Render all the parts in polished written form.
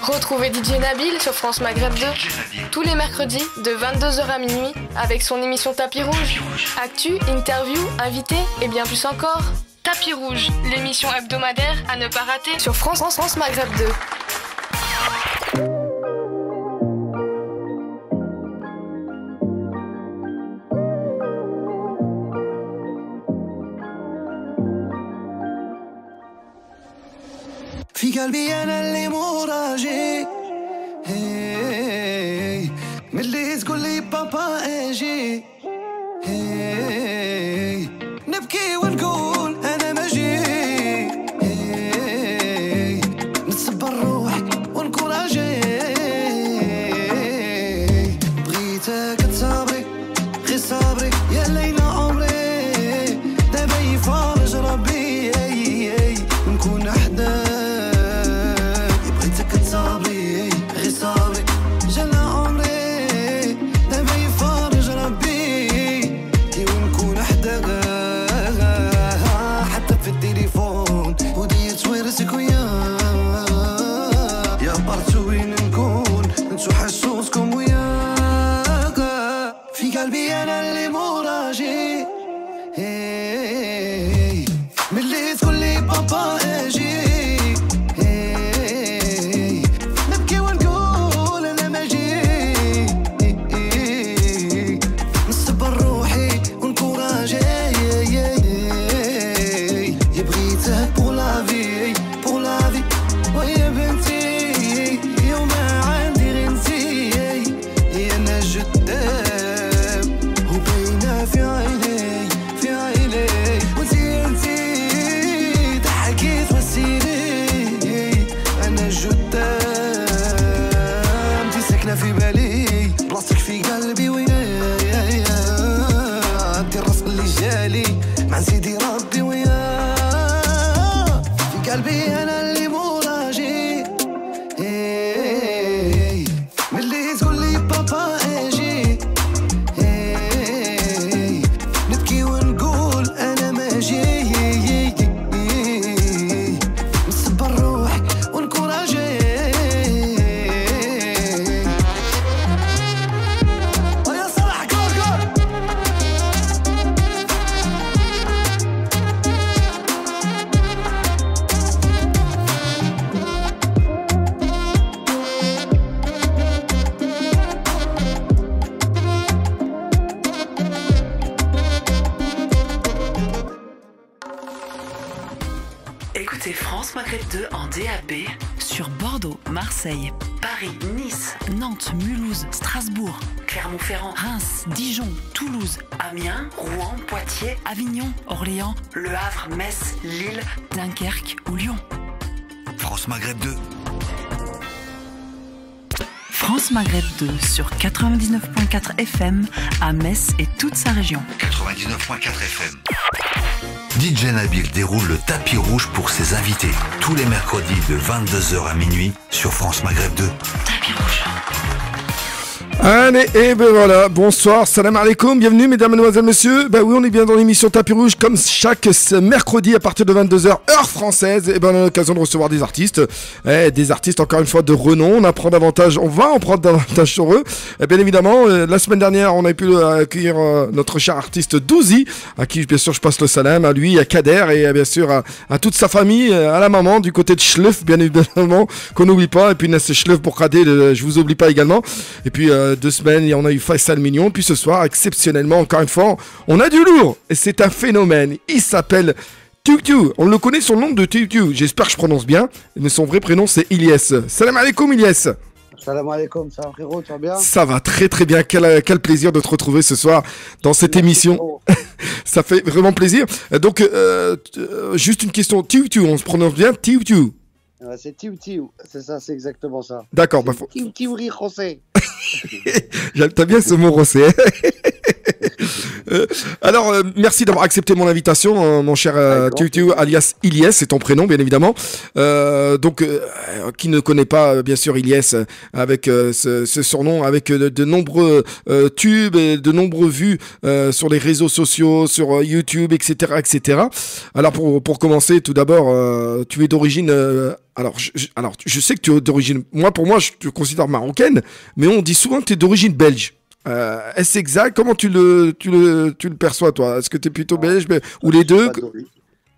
Retrouvez DJ Nabil sur France Maghreb 2 tous les mercredis de 22h à minuit avec son émission Tapis Rouge. Actu, interview, invité et bien plus encore. Tapis Rouge, l'émission hebdomadaire à ne pas rater sur France Maghreb 2. في قلبي انا اللي مراجي هي ملي تقول لي بابا اجي هي نبكي ونقول انا ما جي هي نتصبر روحي ونكوراجي بغيتك تصبري غير صبري يا ليلى عمري دابا يفرج ربي ونكون حداك صبري جل عمري دابا يفرج ربي ونكون حداك حتى في التليفون وديت ورسك وياك يا برتو وين نكون نتو حسوسكم وياك في قلبي انا اللي مراجي ملي تقول لي بابا اجي في بالي بلاصتك في قلبي وياي عندي الرزق اللي جالي مع سيدي ربي وياي في قلبي انا اللي مراجي ملي تقول لي بابا اجي نبكي ونقول انا ما جي نصبر روحي ونكوراجي Écoutez France Maghreb 2 en DAB sur Bordeaux, Marseille, Paris, Nice, Nantes, Mulhouse, Strasbourg, Clermont-Ferrand, Reims, Dijon, Toulouse, Amiens, Rouen, Poitiers, Avignon, Orléans, Le Havre, Metz, Lille, Dunkerque ou Lyon. France Maghreb 2. France Maghreb 2 sur 99.4 FM à Metz et toute sa région. 99.4 FM. DJ Nabil déroule le tapis rouge pour ses invités tous les mercredis de 22h à minuit sur France Maghreb 2. Tapis rouge. Allez, et ben voilà, bonsoir, salam alaikum, bienvenue mesdames, mesdemoiselles, messieurs. Bah oui, on est bien dans l'émission Tapis Rouge comme chaque mercredi à partir de 22h, heure française. Et ben on a l'occasion de recevoir des artistes encore une fois de renom. On va en prendre davantage sur eux. Et bien évidemment, la semaine dernière, on a pu accueillir notre cher artiste Douzi, à qui bien sûr je passe le salam, à lui, à Kader et bien sûr à toute sa famille, à la maman du côté de Schleuf, bien évidemment, qu'on n'oublie pas. Et puis Ness Schleuf pour Kader, je vous oublie pas également. Et puis 2 semaines, on a eu Faisal Mignon. Puis ce soir, exceptionnellement, encore une fois, on a du lourd. Et c'est un phénomène. Il s'appelle Tiou. On le connaît son nom de Tiou. J'espère que je prononce bien. Mais son vrai prénom, c'est Ilyes. Salam alaikum, Ilyes. Salam alaikum, ça va frérot, tu vas bien? Ça va très très bien. Quel plaisir de te retrouver ce soir dans cette émission. Ça fait vraiment plaisir. Donc, juste une question. Tiou, on se prononce bien Tiou. C'est Tiou, c'est ça, c'est exactement ça. D'accord, Tiou, José. T'as bien ce mot, Rosé. Merci d'avoir accepté mon invitation, mon cher Tutu, alias Ilyes, c'est ton prénom, bien évidemment. Qui ne connaît pas, bien sûr, Ilyes, avec ce surnom, avec de nombreux tubes et de nombreux vues sur les réseaux sociaux, sur YouTube, etc., etc. Alors, pour commencer, tout d'abord, tu es d'origine... Alors, je sais que tu es d'origine... Pour moi, je te considère marocaine, mais on dit souvent que tu es d'origine belge. Est-ce exact? Comment tu le perçois, toi? Est-ce que tu es plutôt belge ou les deux?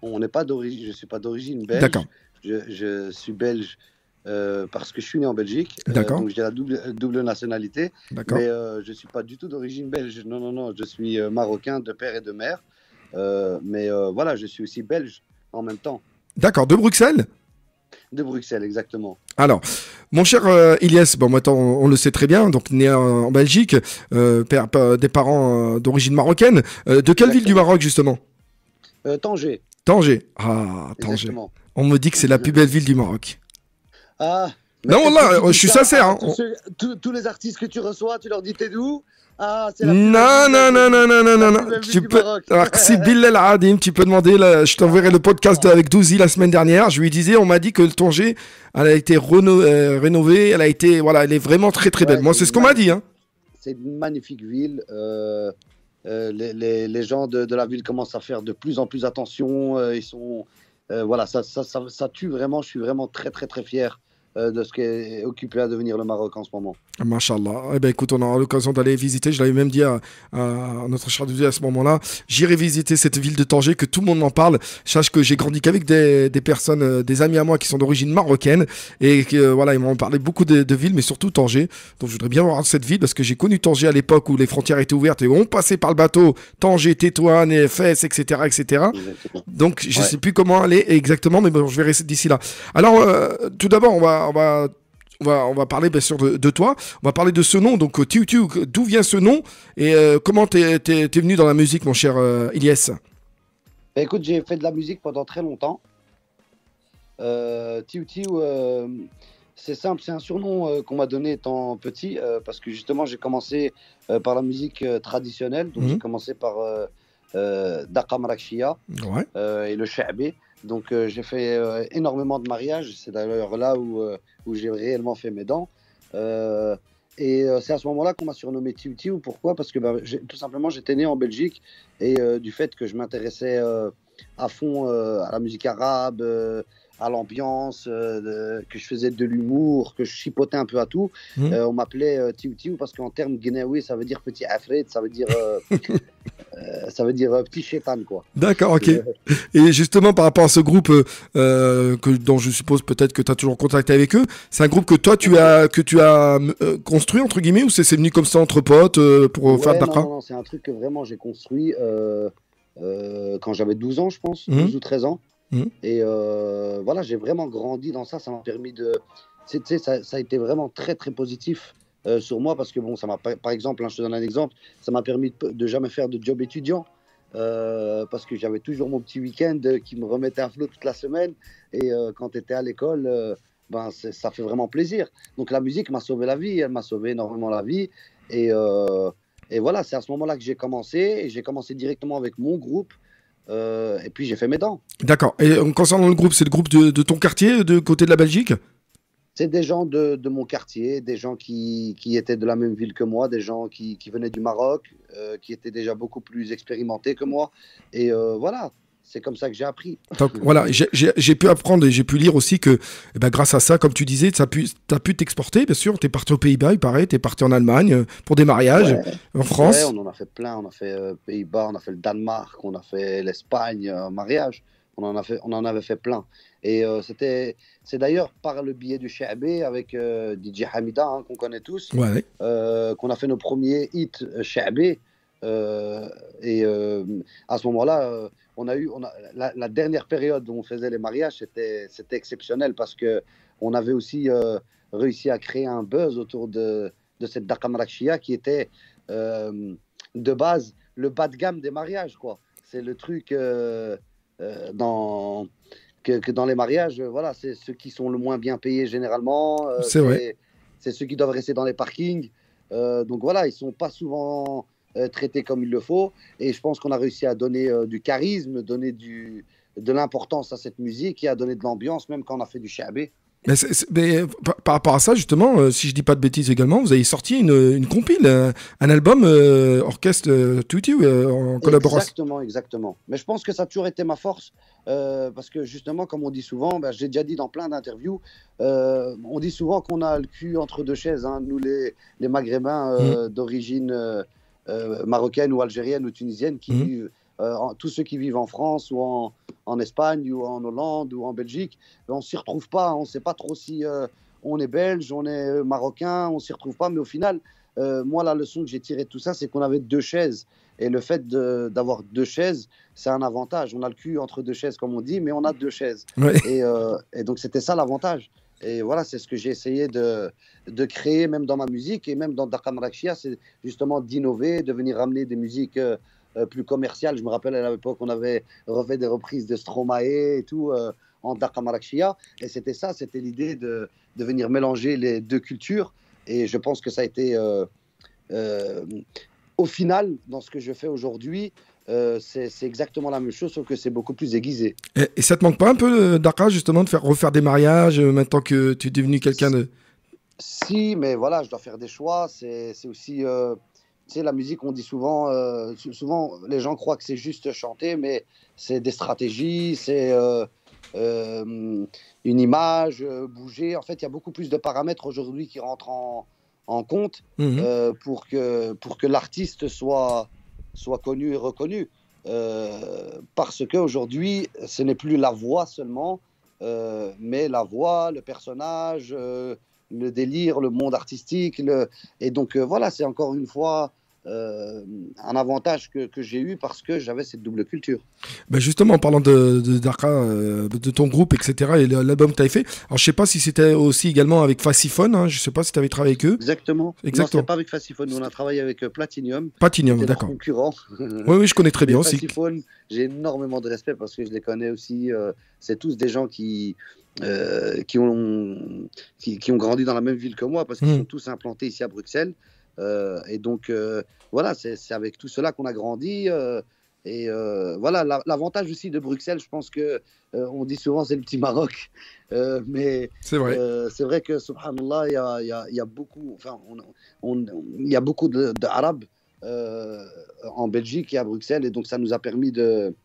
On n'est pas d'origine, je suis pas d'origine belge. D'accord. Je suis belge parce que je suis né en Belgique. D'accord. Donc j'ai la double nationalité. D'accord. Mais je suis pas du tout d'origine belge. Non, je suis marocain de père et de mère. Voilà, je suis aussi belge en même temps. D'accord, de Bruxelles? De Bruxelles, exactement. Alors, mon cher Ilyes, maintenant on le sait très bien, donc né en Belgique, des parents d'origine marocaine. De quelle ville du Maroc, justement? Tanger. Tanger. Ah, Tanger. Exactement. On me dit que c'est la plus belle ville du Maroc. Ah. Non, là, je suis sincère. Hein. Tous les artistes que tu reçois, tu leur dis t'es d'où? Ah, c'est la non. Tu peux, si Bilal Adim, tu peux demander, je t'enverrai le podcast avec Douzi la semaine dernière. Je lui disais, on m'a dit que le Tanger, elle a été rénovée, elle est vraiment très très belle. Moi, c'est ce qu'on m'a dit. Hein. C'est une magnifique ville. Les gens de la ville commencent à faire de plus en plus attention. Ils sont, ça tue vraiment. Je suis vraiment très très très fier de ce qui est occupé à devenir le Maroc en ce moment. Machallah. Eh ben écoute, on aura l'occasion d'aller visiter. Je l'avais même dit à notre cher Douzi à ce moment-là. J'irai visiter cette ville de Tanger, que tout le monde m'en parle. Sache que j'ai grandi qu'avec des personnes, des amis à moi qui sont d'origine marocaine. Et ils m'ont parlé beaucoup de villes, mais surtout Tanger. Donc je voudrais bien voir cette ville parce que j'ai connu Tanger à l'époque où les frontières étaient ouvertes et on passait par le bateau. Tanger, Tétouan, Fès, etc., etc. Donc je ne sais plus comment aller exactement, mais bon, je verrai d'ici là. Alors, tout d'abord, on va parler bien sûr de toi. On va parler de ce nom. Donc, Tutu, d'où vient ce nom et comment t'es venu dans la musique, mon cher Ilyes? Écoute, j'ai fait de la musique pendant très longtemps. Tutu, c'est simple, c'est un surnom qu'on m'a donné étant petit parce que justement, j'ai commencé par la musique traditionnelle. Donc, j'ai commencé par Daqa Marakhchia et le Sha'bi. Donc j'ai fait énormément de mariages, c'est d'ailleurs là où j'ai réellement fait mes dents. C'est à ce moment-là qu'on m'a surnommé Tiu. Pourquoi? Parce que tout simplement j'étais né en Belgique et du fait que je m'intéressais à fond à la musique arabe, à l'ambiance, que je faisais de l'humour, que je chipotais un peu à tout, on m'appelait Tiu parce qu'en termes guinéoui ça veut dire petit afret, ça veut dire petit chétan, quoi. D'accord, ok. Et justement, par rapport à ce groupe dont je suppose peut-être que tu as toujours contacté avec eux, c'est un groupe que toi, tu as construit, entre guillemets, ou c'est venu comme ça entre potes pour faire Daqa? Non, c'est un truc que vraiment j'ai construit quand j'avais 12 ans, je pense, 12 ou 13 ans. Et voilà, j'ai vraiment grandi dans ça. Ça m'a permis de... Ça a été vraiment très, très positif sur moi parce que, bon, ça m'a, par exemple, je te donne un exemple, ça m'a permis de jamais faire de job étudiant parce que j'avais toujours mon petit week-end qui me remettait à flot toute la semaine. Et quand tu étais à l'école, ça fait vraiment plaisir. Donc la musique m'a sauvé la vie, elle m'a sauvé énormément la vie. Et voilà, c'est à ce moment-là que j'ai commencé. Et j'ai commencé directement avec mon groupe. Et puis j'ai fait mes dents. D'accord. Et concernant le groupe, c'est le groupe de ton quartier, de côté de la Belgique? C'est des gens de mon quartier, des gens qui étaient de la même ville que moi, des gens qui venaient du Maroc, qui étaient déjà beaucoup plus expérimentés que moi. Et voilà, c'est comme ça que j'ai appris. Donc, voilà, j'ai pu apprendre et j'ai pu lire aussi que grâce à ça, comme tu disais, tu as pu t'exporter, bien sûr. Tu es parti aux Pays-Bas, il paraît, tu es parti en Allemagne pour des mariages, en France. Ouais, on en a fait plein. On a fait Pays-Bas, on a fait le Danemark, on a fait l'Espagne, un mariage. On en avait fait plein. Et c'est d'ailleurs par le biais du Sha'bi avec DJ Hamida, qu'on connaît tous, qu'on a fait nos premiers hits Sha'bi. Et à ce moment-là, la dernière période où on faisait les mariages, c'était exceptionnel parce qu'on avait aussi réussi à créer un buzz autour de cette Daqa Marakhchia qui était de base le bas de gamme des mariages, quoi. C'est le truc que dans les mariages, voilà, c'est ceux qui sont le moins bien payés généralement. C'est vrai. C'est ceux qui doivent rester dans les parkings. Donc voilà, ils sont pas souvent traité comme il le faut. Et je pense qu'on a réussi à donner du charisme, donner de l'importance à cette musique et à donner de l'ambiance, même quand on a fait du chabé. Mais par rapport à ça, justement, si je dis pas de bêtises également, vous avez sorti une compile, un album orchestre Tutti en collaboration. Exactement. Mais je pense que ça a toujours été ma force, parce que justement, comme on dit souvent, j'ai déjà dit dans plein d'interviews, on dit souvent qu'on a le cul entre deux chaises, hein, nous les Maghrébins d'origine marocaine ou algérienne ou tunisienne, qui vivent, tous ceux qui vivent en France ou en Espagne ou en Hollande ou en Belgique, on ne s'y retrouve pas, on ne sait pas trop si on est belge, on est marocain, on ne s'y retrouve pas, mais au final, moi la leçon que j'ai tirée de tout ça, c'est qu'on avait deux chaises, et le fait d'avoir deux chaises, c'est un avantage. On a le cul entre deux chaises comme on dit, mais on a deux chaises, et donc c'était ça l'avantage. Et voilà, c'est ce que j'ai essayé de créer, même dans ma musique et même dans Daqa Marrakechia, c'est justement d'innover, de venir ramener des musiques plus commerciales. Je me rappelle à l'époque, on avait refait des reprises de Stromae et tout en Daqa Marrakechia. Et c'était ça, c'était l'idée de venir mélanger les deux cultures. Et je pense que ça a été, au final, dans ce que je fais aujourd'hui, c'est exactement la même chose, sauf que c'est beaucoup plus aiguisé. Et ça te manque pas un peu, Daqa, justement, de refaire des mariages maintenant que tu es devenu quelqu'un de... Si, mais voilà, je dois faire des choix. C'est aussi... tu sais, la musique, on dit souvent, souvent les gens croient que c'est juste chanter, mais c'est des stratégies, c'est une image, bouger. En fait, il y a beaucoup plus de paramètres aujourd'hui qui rentrent en compte pour que l'artiste soit connu et reconnu. Parce qu'aujourd'hui, ce n'est plus la voix seulement, mais la voix, le personnage, le délire, le monde artistique. Et donc, voilà, c'est encore une fois un avantage que j'ai eu parce que j'avais cette double culture. Justement, en parlant de Daqa, de ton groupe, etc., et l'album que tu avais fait, alors je sais pas si c'était aussi également avec Fassiphone, hein, je sais pas si tu avais travaillé avec eux. Exactement. Non, c'était pas avec Fassiphone, on a travaillé avec Platinum. Platinum, d'accord. Concurrent. Oui, je connais très bien aussi. Fassiphone, j'ai énormément de respect parce que je les connais aussi. C'est tous des gens qui ont grandi dans la même ville que moi parce qu'ils sont tous implantés ici à Bruxelles. Et donc, voilà, c'est avec tout cela qu'on a grandi. Et voilà, l'avantage aussi de Bruxelles, je pense que on dit souvent c'est le petit Maroc, mais c'est vrai que subhanallah, il y a beaucoup, enfin, il y a beaucoup d'Arabes en Belgique et à Bruxelles, et donc ça nous a permis de...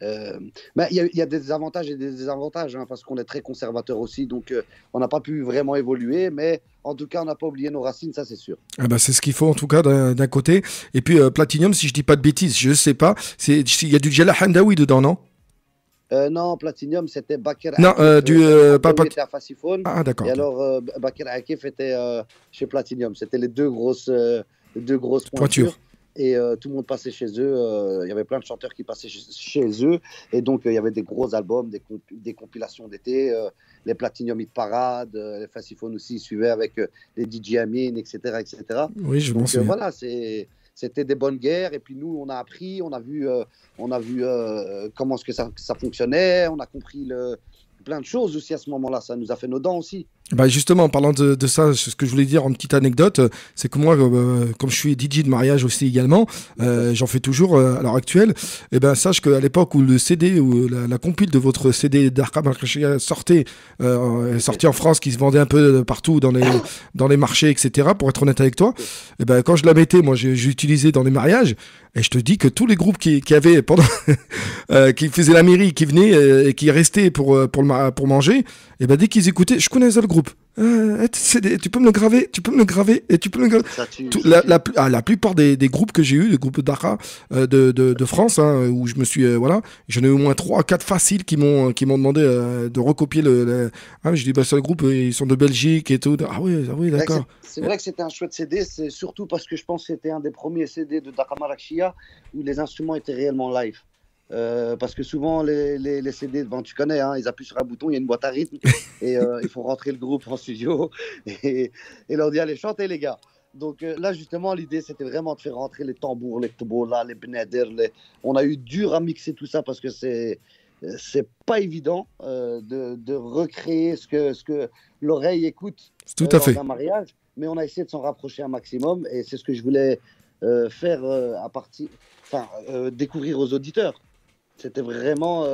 il y a des avantages et des désavantages, hein, parce qu'on est très conservateur aussi, donc on n'a pas pu vraiment évoluer, mais en tout cas on n'a pas oublié nos racines, ça c'est sûr. C'est ce qu'il faut en tout cas d'un côté. Et puis Platinum, si je dis pas de bêtises, je sais pas, il y a du Djella Hamdaoui dedans, non? Non, Platinum c'était Bakr non, était à Fassiphone. Ah d'accord. Et alors Bakr Akif était chez Platinum, c'était les deux grosses pointures. Et tout le monde passait chez eux. Il y avait plein de chanteurs qui passaient chez eux. Et donc, il y avait des gros albums, des compilations d'été. Les Platinum Hit Parade, les Fassiphone aussi suivaient avec les DJ Amin, etc. Oui, je m'en souviens. Voilà, c'était des bonnes guerres. Et puis nous, on a appris, on a vu comment est-ce que ça fonctionnait. On a compris plein de choses aussi à ce moment-là. Ça nous a fait nos dents aussi. Justement, en parlant de ça, ce que je voulais dire en petite anecdote, c'est que moi, comme je suis DJ de mariage aussi également, j'en fais toujours à l'heure actuelle. Et sache qu'à l'époque où le CD ou la compile de votre CD Daqa Marrakechia sortait en France, qui se vendait un peu partout dans les marchés, etc. Pour être honnête avec toi, quand je la mettais, moi, j'utilisais dans les mariages. Et je te dis que tous les groupes qui avaient pendant qui faisaient la mairie, qui venaient et qui restaient pour manger, et dès qu'ils écoutaient, je connaissais le groupe. Tu peux me le graver, et tu peux me le graver. La plupart des groupes que j'ai eu, les groupes Daqa de France, hein, où je me suis j'en ai eu au moins 3-4 faciles qui m'ont demandé de recopier je dis ce groupe, ils sont de Belgique et tout. Ah oui, d'accord. C'est vrai que c'était un chouette CD, c'est surtout parce que je pense que c'était un des premiers CD de Daqa Marrakechia où les instruments étaient réellement live. Parce que souvent les CD, tu connais, hein, ils appuient sur un bouton, il y a une boîte à rythme et il faut rentrer le groupe en studio et leur dire allez chantez les gars. Donc là justement l'idée c'était vraiment de faire rentrer les tambours, les tbola, les benader. On a eu dur à mixer tout ça parce que c'est pas évident de recréer ce que l'oreille écoute tout à fait. dans un mariage, mais on a essayé de s'en rapprocher un maximum et c'est ce que je voulais faire découvrir aux auditeurs. C'était vraiment,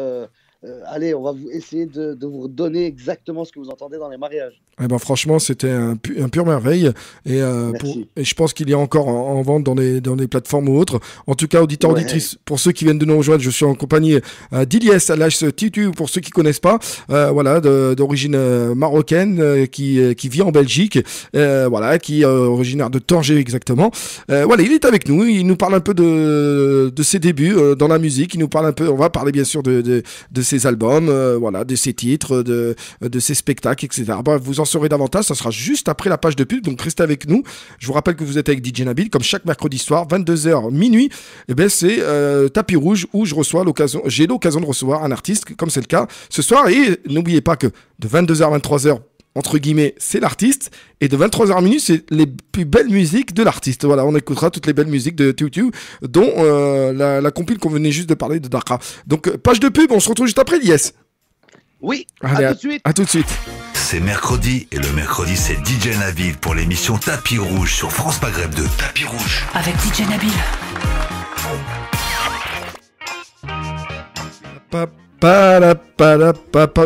allez, on va essayer de vous donner exactement ce que vous entendez dans les mariages. Eh ben franchement, c'était un pure merveille. Et je pense qu'il y a encore en vente dans les plateformes ou autres. En tout cas, auditeurs, auditrices, pour ceux qui viennent de nous rejoindre, je suis en compagnie d'Ilyes alias Titu, pour ceux qui connaissent pas, voilà, d'origine marocaine, qui vit en Belgique, voilà, qui est originaire de Tanger exactement. Voilà, il est avec nous. Il nous parle un peu de ses débuts dans la musique. Il nous parle un peu. On va parler bien sûr de ses albums, voilà, de ses titres, de ses spectacles, etc. Bah, vous en saurez davantage, ça sera juste après la page de pub, donc restez avec nous. Je vous rappelle que vous êtes avec DJ Nabil, comme chaque mercredi soir, 22h minuit, et ben c'est Tapis Rouge où j'ai l'occasion de recevoir un artiste, comme c'est le cas ce soir, et n'oubliez pas que de 22h à 23h, entre guillemets, c'est l'artiste, et de 23h à minuit, c'est les plus belles musiques de l'artiste. Voilà, on écoutera toutes les belles musiques de Tutu, dont la compile qu'on venait juste de parler de Dakar. Donc, page de pub, on se retrouve juste après, Yes. Oui, allez, à tout de suite. À tout de suite. C'est mercredi, et le mercredi, c'est DJ Nabil pour l'émission Tapis Rouge sur France Maghreb 2. Tapis Rouge. Avec DJ Nabil.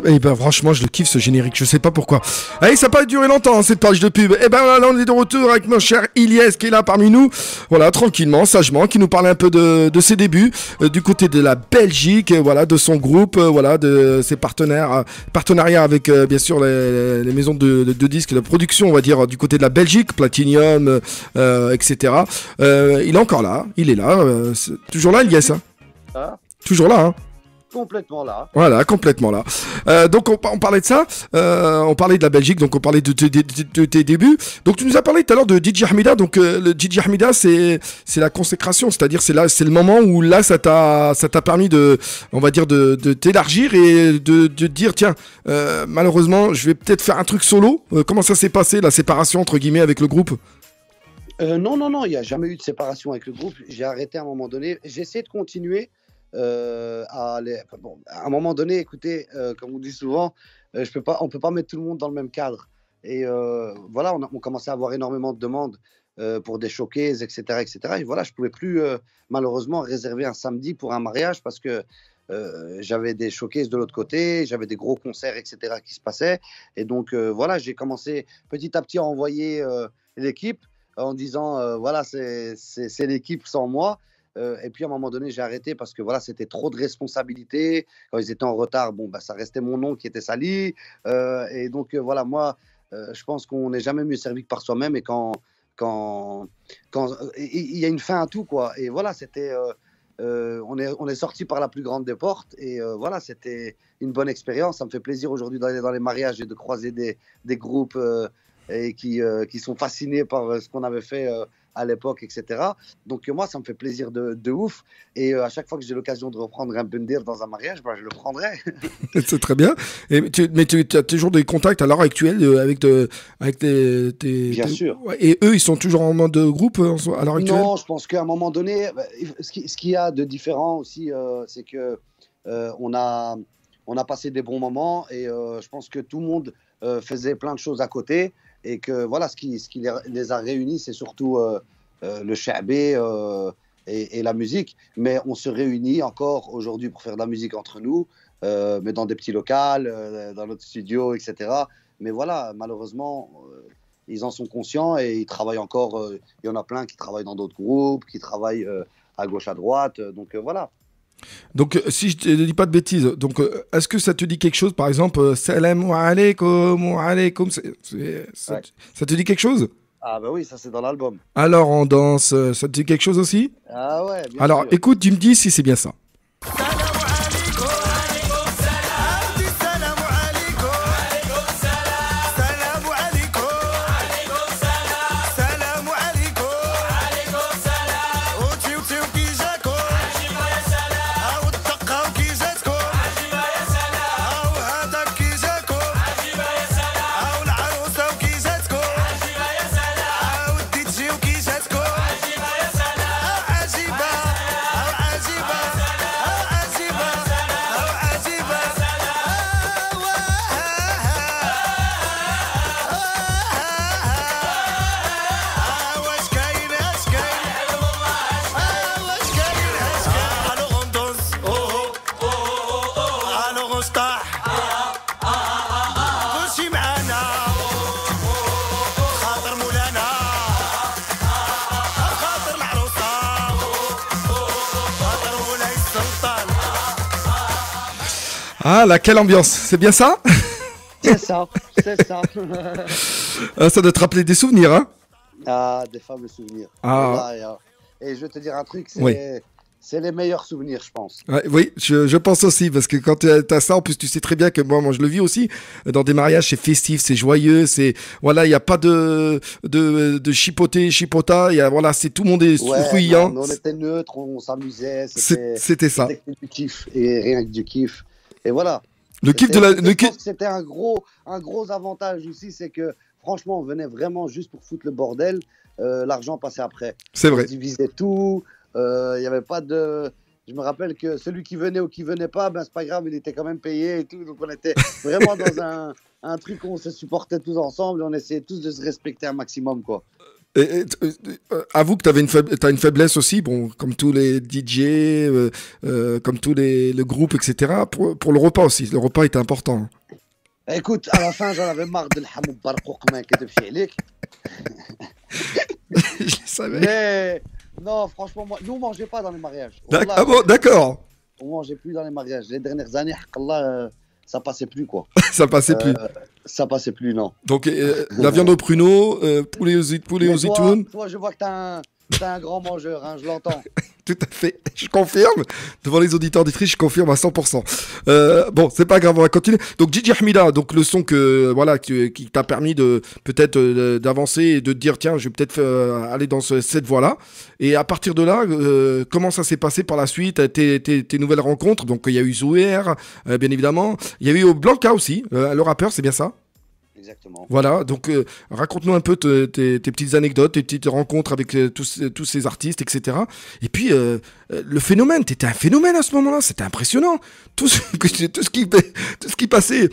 Et ben franchement je le kiffe ce générique, je sais pas pourquoi. Allez, ça n'a pas duré longtemps cette page de pub. Et ben là on est de retour avec mon cher Ilyes qui est là parmi nous. Voilà, tranquillement, sagement, qui nous parle un peu de ses débuts du côté de la Belgique, voilà, de son groupe, voilà, de ses partenariats avec bien sûr les maisons de disques, de production, on va dire, du côté de la Belgique, Platinum, etc. Il est encore là, il est là, toujours là Ilyes, hein. Toujours là, hein. Complètement là. Voilà, complètement là. Donc on parlait de ça, on parlait de la Belgique, donc on parlait de tes débuts. Donc tu nous as parlé tout à l'heure de DJ Hamida. Donc le DJ Hamida, c'est la consécration, c'est-à-dire c'est le moment où là ça t'a permis on va dire de t'élargir et de dire tiens, malheureusement je vais peut-être faire un truc solo. Comment ça s'est passé la séparation entre guillemets avec le groupe? Non, il n'y a jamais eu de séparation avec le groupe. J'ai arrêté à un moment donné. J'ai essayé de continuer. À un moment donné, écoutez, comme on dit souvent, on ne peut pas mettre tout le monde dans le même cadre. Et voilà, on commençait à avoir énormément de demandes pour des showcases, etc., etc. Et voilà, je ne pouvais plus malheureusement réserver un samedi pour un mariage parce que j'avais des showcases de l'autre côté, j'avais des gros concerts, etc. qui se passaient. Et donc voilà, j'ai commencé petit à petit à envoyer l'équipe en disant voilà, c'est l'équipe sans moi. Et puis à un moment donné, j'ai arrêté parce que voilà, c'était trop de responsabilités. Quand ils étaient en retard, bon, bah, ça restait mon nom qui était sali. Et donc voilà, moi, je pense qu'on n'est jamais mieux servi que par soi-même. Et quand il y a une fin à tout, quoi. Et voilà, c'était, on est sorti par la plus grande des portes. Et voilà, c'était une bonne expérience. Ça me fait plaisir aujourd'hui d'aller dans les mariages et de croiser des groupes et qui sont fascinés par ce qu'on avait fait à l'époque, etc. Donc moi, ça me fait plaisir de ouf. Et à chaque fois que j'ai l'occasion de reprendre un bundir dans un mariage, ben, je le prendrai. C'est très bien. Mais tu as toujours des contacts à l'heure actuelle avec tes... Bien sûr. Et eux, ils sont toujours en mode groupe à l'heure actuelle? Non, je pense qu'à un moment donné, ce qu'il y a de différent aussi, c'est que on a passé des bons moments et je pense que tout le monde faisait plein de choses à côté. Et que voilà, ce qui les a réunis, c'est surtout le sha'bé et la musique. Mais on se réunit encore aujourd'hui pour faire de la musique entre nous, mais dans des petits locals, dans notre studio, etc. Mais voilà, malheureusement, ils en sont conscients et ils travaillent encore. Il y en a plein qui travaillent dans d'autres groupes, qui travaillent à gauche, à droite. Donc voilà. Donc, si je ne dis pas de bêtises, donc, est-ce que ça te dit quelque chose, par exemple, salam alaikum, ça te dit quelque chose? Ah bah oui, ça c'est dans l'album. Alors, on danse, ça te dit quelque chose aussi? Ah ouais, bien Alors, sûr. écoute, tu me dis si c'est bien ça. Ah, quelle ambiance, c'est bien ça? C'est ça, c'est ça. Ça doit te rappeler des souvenirs, hein? Ah, des fameux souvenirs. Ah. Voilà, et je vais te dire un truc, c'est les meilleurs souvenirs, je pense. Ouais, oui, je pense aussi, parce que quand tu as ça, en plus, tu sais très bien que moi je le vis aussi. Dans des mariages, c'est festif, c'est joyeux, voilà, il n'y a pas de chipota, voilà, c'est tout le monde est souriant. On était neutres, on s'amusait. C'était ça. C'était du kiff et rien que du kiff. Et voilà. Je pense que c'était un gros avantage aussi, c'est que franchement, on venait vraiment juste pour foutre le bordel. L'argent passait après. C'est vrai. On divisait tout. Il y avait pas de. Je me rappelle que celui qui venait ou qui venait pas, ben c'est pas grave, il était quand même payé et tout. Donc on était vraiment dans un truc où on se supportait tous ensemble et on essayait tous de se respecter un maximum, quoi. Avoue que t'as une faiblesse aussi, bon, comme tous les DJ, comme tous le groupe, etc. Pour le repas aussi. Le repas était important. Écoute, à la fin, j'en avais marre de l'hamoub barqouk ma كتب في عليك. Je savais. Mais non, franchement, nous on mangeait pas dans les mariages. Ah bon, d'accord. On mangeait plus dans les mariages. Les dernières années, Allah, ça passait plus, quoi. Ça passait plus. Ça passait plus, non. Donc la viande au pruneau, poulet aux zitoun. Toi, je vois que t'es un grand mangeur, hein, je l'entends. Tout à fait, je confirme. Devant les auditeurs d'Itriche, je confirme à 100%. Bon, c'est pas grave, on va continuer. Donc Gigi Hamida, donc le son qui t'a permis de peut-être d'avancer et de te dire tiens, je vais peut-être aller dans cette voie-là. Et à partir de là, comment ça s'est passé par la suite, tes nouvelles rencontres? Donc il y a eu Zouer, bien évidemment. Il y a eu Blanca aussi, le rappeur, c'est bien ça? Exactement. Voilà, donc raconte-nous un peu tes petites anecdotes, tes petites rencontres avec tous ces artistes, etc. Et puis, le phénomène, t'étais un phénomène à ce moment-là, c'était impressionnant. Tout ce qui passait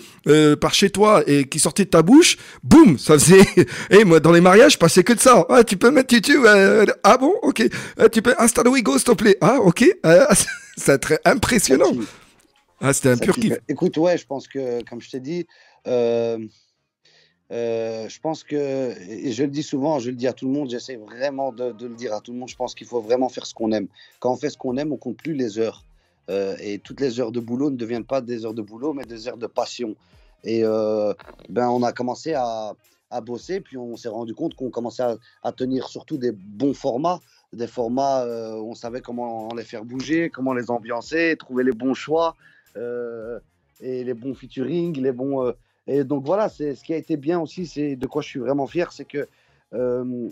par chez toi et qui sortait de ta bouche, boum, ça faisait... Et moi, dans les mariages, je passais que de ça. Ah, tu peux mettre YouTube, ah bon, ok. Tu peux installer Wigo, s'il te plaît. Ah, ok. C'est très impressionnant. Ah, c'était un pur kiff. Écoute, ouais, je pense que, comme je t'ai dit... je pense que, et je le dis souvent, je le dis à tout le monde, j'essaie vraiment de le dire à tout le monde, je pense qu'il faut vraiment faire ce qu'on aime. Quand on fait ce qu'on aime, on compte plus les heures. Et toutes les heures de boulot ne deviennent pas des heures de boulot, mais des heures de passion. Et on a commencé à bosser, puis on s'est rendu compte qu'on commençait à tenir surtout des bons formats, des formats où on savait comment les faire bouger, comment les ambiancer, trouver les bons choix, et les bons featuring, les bons... Et donc voilà, c'est ce qui a été bien aussi, c'est de quoi je suis vraiment fier, c'est que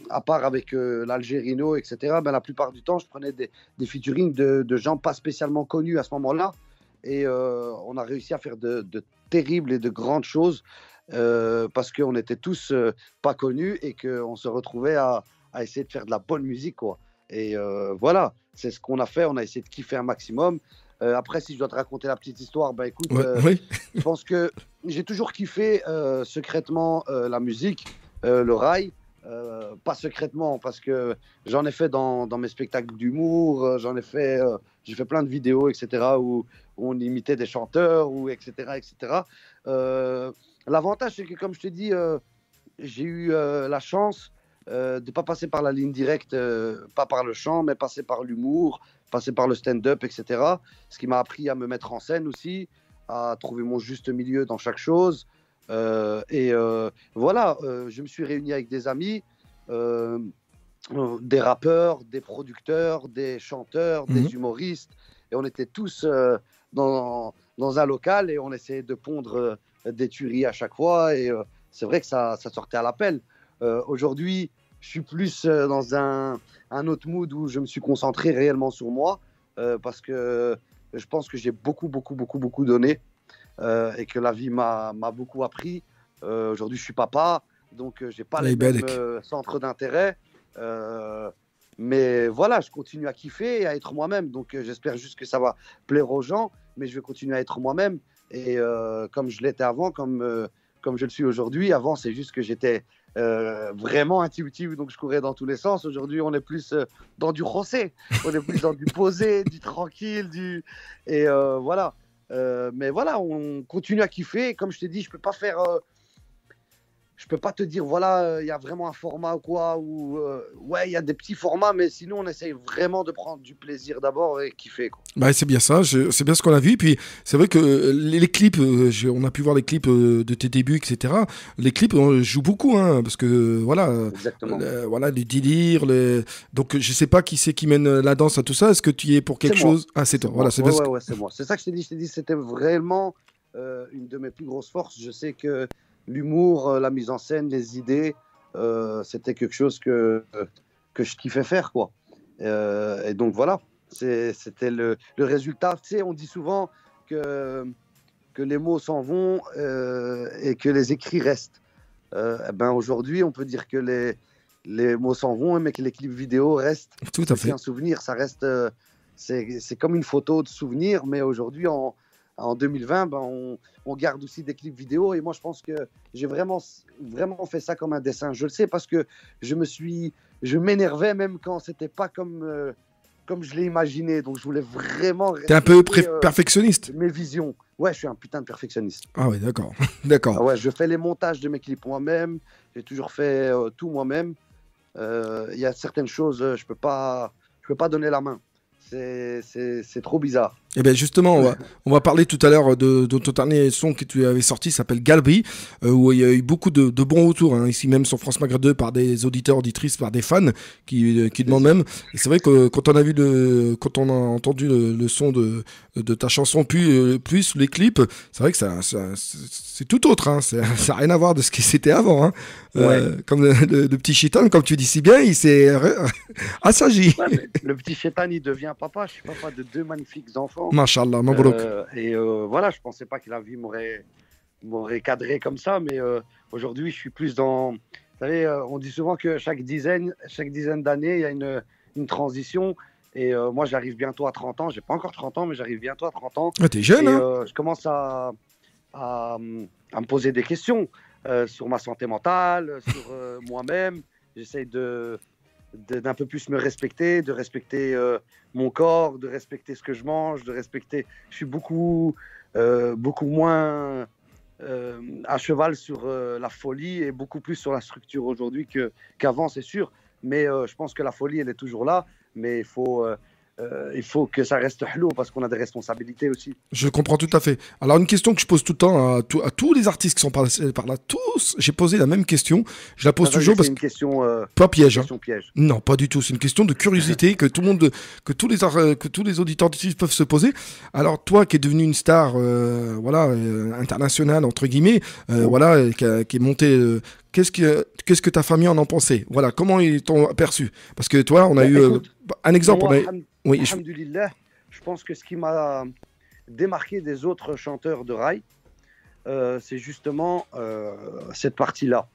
à part avec l'Algérino, etc., la plupart du temps, je prenais des featuring de gens pas spécialement connus à ce moment-là. Et on a réussi à faire de terribles et de grandes choses parce qu'on était tous pas connus et qu'on se retrouvait à essayer de faire de la bonne musique, quoi. Et voilà, c'est ce qu'on a fait, on a essayé de kiffer un maximum. Après, si je dois te raconter la petite histoire, écoute, oui. Je pense que j'ai toujours kiffé secrètement la musique, le rail. Pas secrètement, parce que j'en ai fait dans mes spectacles d'humour, j'ai fait plein de vidéos, etc., où on imitait des chanteurs, etc., etc. L'avantage, c'est que, comme je te dis, j'ai eu la chance de ne pas passer par la ligne directe, pas par le chant, mais passer par l'humour, passer par le stand-up, etc. Ce qui m'a appris à me mettre en scène aussi, à trouver mon juste milieu dans chaque chose. Voilà, je me suis réuni avec des amis, des rappeurs, des producteurs, des chanteurs, des humoristes, et on était tous dans un local et on essayait de pondre des tueries à chaque fois, et c'est vrai que ça sortait à l'appel. Aujourd'hui, je suis plus dans un autre mood où je me suis concentré réellement sur moi, parce que je pense que j'ai beaucoup donné, et que la vie m'a beaucoup appris. Aujourd'hui, je suis papa, donc j'ai pas les mêmes centres d'intérêt. Mais voilà, je continue à kiffer et à être moi-même. Donc j'espère juste que ça va plaire aux gens, mais je vais continuer à être moi-même. Et comme je l'étais avant, comme je le suis aujourd'hui. Avant, c'est juste que j'étais vraiment intuitif, donc je courais dans tous les sens. Aujourd'hui, on est plus dans du josé, on est plus dans du posé, du tranquille, et voilà. Mais voilà, on continue à kiffer. Et comme je t'ai dit, je peux pas faire je peux pas te dire, voilà, il y a vraiment un format ou quoi, ou ouais, il y a des petits formats, mais sinon, on essaye vraiment de prendre du plaisir d'abord et kiffer, quoi. Bah, c'est bien ça, c'est bien ce qu'on a vu. Puis c'est vrai que les clips, on a pu voir les clips de tes débuts, etc. Les clips, on joue beaucoup, hein, parce que voilà, Exactement. voilà, les délires. Donc je sais pas qui c'est qui mène la danse à tout ça. Est-ce que tu y es pour quelque C'est moi. chose? Ah, c'est toi. Moi. Voilà, c'est Ouais, bien. ouais, ouais, c'est moi. C'est ça que je t'ai dit. Je t'ai dit, c'était vraiment une de mes plus grosses forces. Je sais que l'humour, la mise en scène, les idées, c'était quelque chose que je kiffais faire, quoi. Et donc voilà, c'était le résultat. Tu sais, on dit souvent que les mots s'en vont et que les écrits restent. Ben aujourd'hui, on peut dire que les mots s'en vont, mais que les clips vidéo restent. Tout à fait. C'est un souvenir, ça reste. C'est comme une photo de souvenir, mais aujourd'hui, en 2020, ben, on garde aussi des clips vidéo. Et moi, je pense que j'ai vraiment fait ça comme un dessin. Je le sais parce que je m'énervais même quand c'était pas comme je l'ai imaginé. Donc, je voulais vraiment. T'es un peu perfectionniste. Mes visions. Ouais, je suis un putain de perfectionniste. Ah oui, d'accord. D'accord. Ah ouais, je fais les montages de mes clips moi-même. J'ai toujours fait tout moi-même. Il y a certaines choses, je peux pas donner la main. C'est trop bizarre. Et bien justement, on va parler tout à l'heure de ton dernier son que tu avais sorti, s'appelle Galbi, où il y a eu beaucoup de bons retours, hein, ici même sur France Maghreb 2, par des auditeurs, auditrices, par des fans qui demandent même. Et c'est vrai que quand on a entendu le son de ta chanson, plus les clips, c'est vrai que c'est tout autre. Hein, ça n'a rien à voir de ce qui c'était avant. Hein. Ouais. Comme le petit Chitan, comme tu dis si bien, il s'est assagi. Ouais, le petit Chétan, il devient papa. Je suis papa de 2 magnifiques enfants. Mashallah, mabrouk. Voilà, je pensais pas que la vie m'aurait cadré comme ça, mais aujourd'hui, je suis plus dans. Vous savez, on dit souvent que chaque dizaine d'années, il y a une transition. Et moi, j'arrive bientôt à 30 ans. J'ai pas encore 30 ans, mais j'arrive bientôt à 30 ans. Ah, t'es jeune, hein? Je commence à me poser des questions sur ma santé mentale, sur moi-même. J'essaye d'un peu plus me respecter, de respecter mon corps, de respecter ce que je mange, de respecter. Je suis beaucoup moins à cheval sur la folie et beaucoup plus sur la structure aujourd'hui qu'avant, c'est sûr. Mais je pense que la folie, elle est toujours là. Mais il faut que ça reste hello parce qu'on a des responsabilités aussi. Je comprends tout à fait. Alors une question que je pose tout le temps à tous les artistes qui sont passés par là, tous, j'ai posé la même question. Je la pose toujours parce que c'est une question pas piège. Question piège. Non, pas du tout. C'est une question de curiosité que que tous les auditeurs d'artistes peuvent se poser. Alors toi, qui es devenu une star, internationale entre guillemets, voilà, qui est montée. Qu'est-ce que ta famille en pensait? Voilà, comment ils t'ont perçu? Parce que toi, on a eu un exemple. Moi, oui, alhamdoulilah, je pense que ce qui m'a démarqué des autres chanteurs de rail, c'est justement cette partie-là.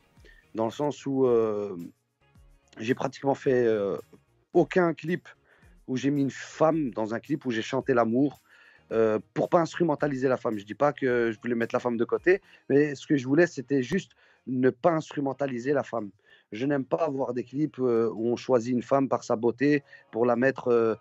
Dans le sens où j'ai pratiquement fait aucun clip où j'ai mis une femme dans un clip où j'ai chanté l'amour pour pas instrumentaliser la femme. Je dis pas que je voulais mettre la femme de côté, mais ce que je voulais, c'était juste ne pas instrumentaliser la femme. Je n'aime pas voir des clips où on choisit une femme par sa beauté pour la mettre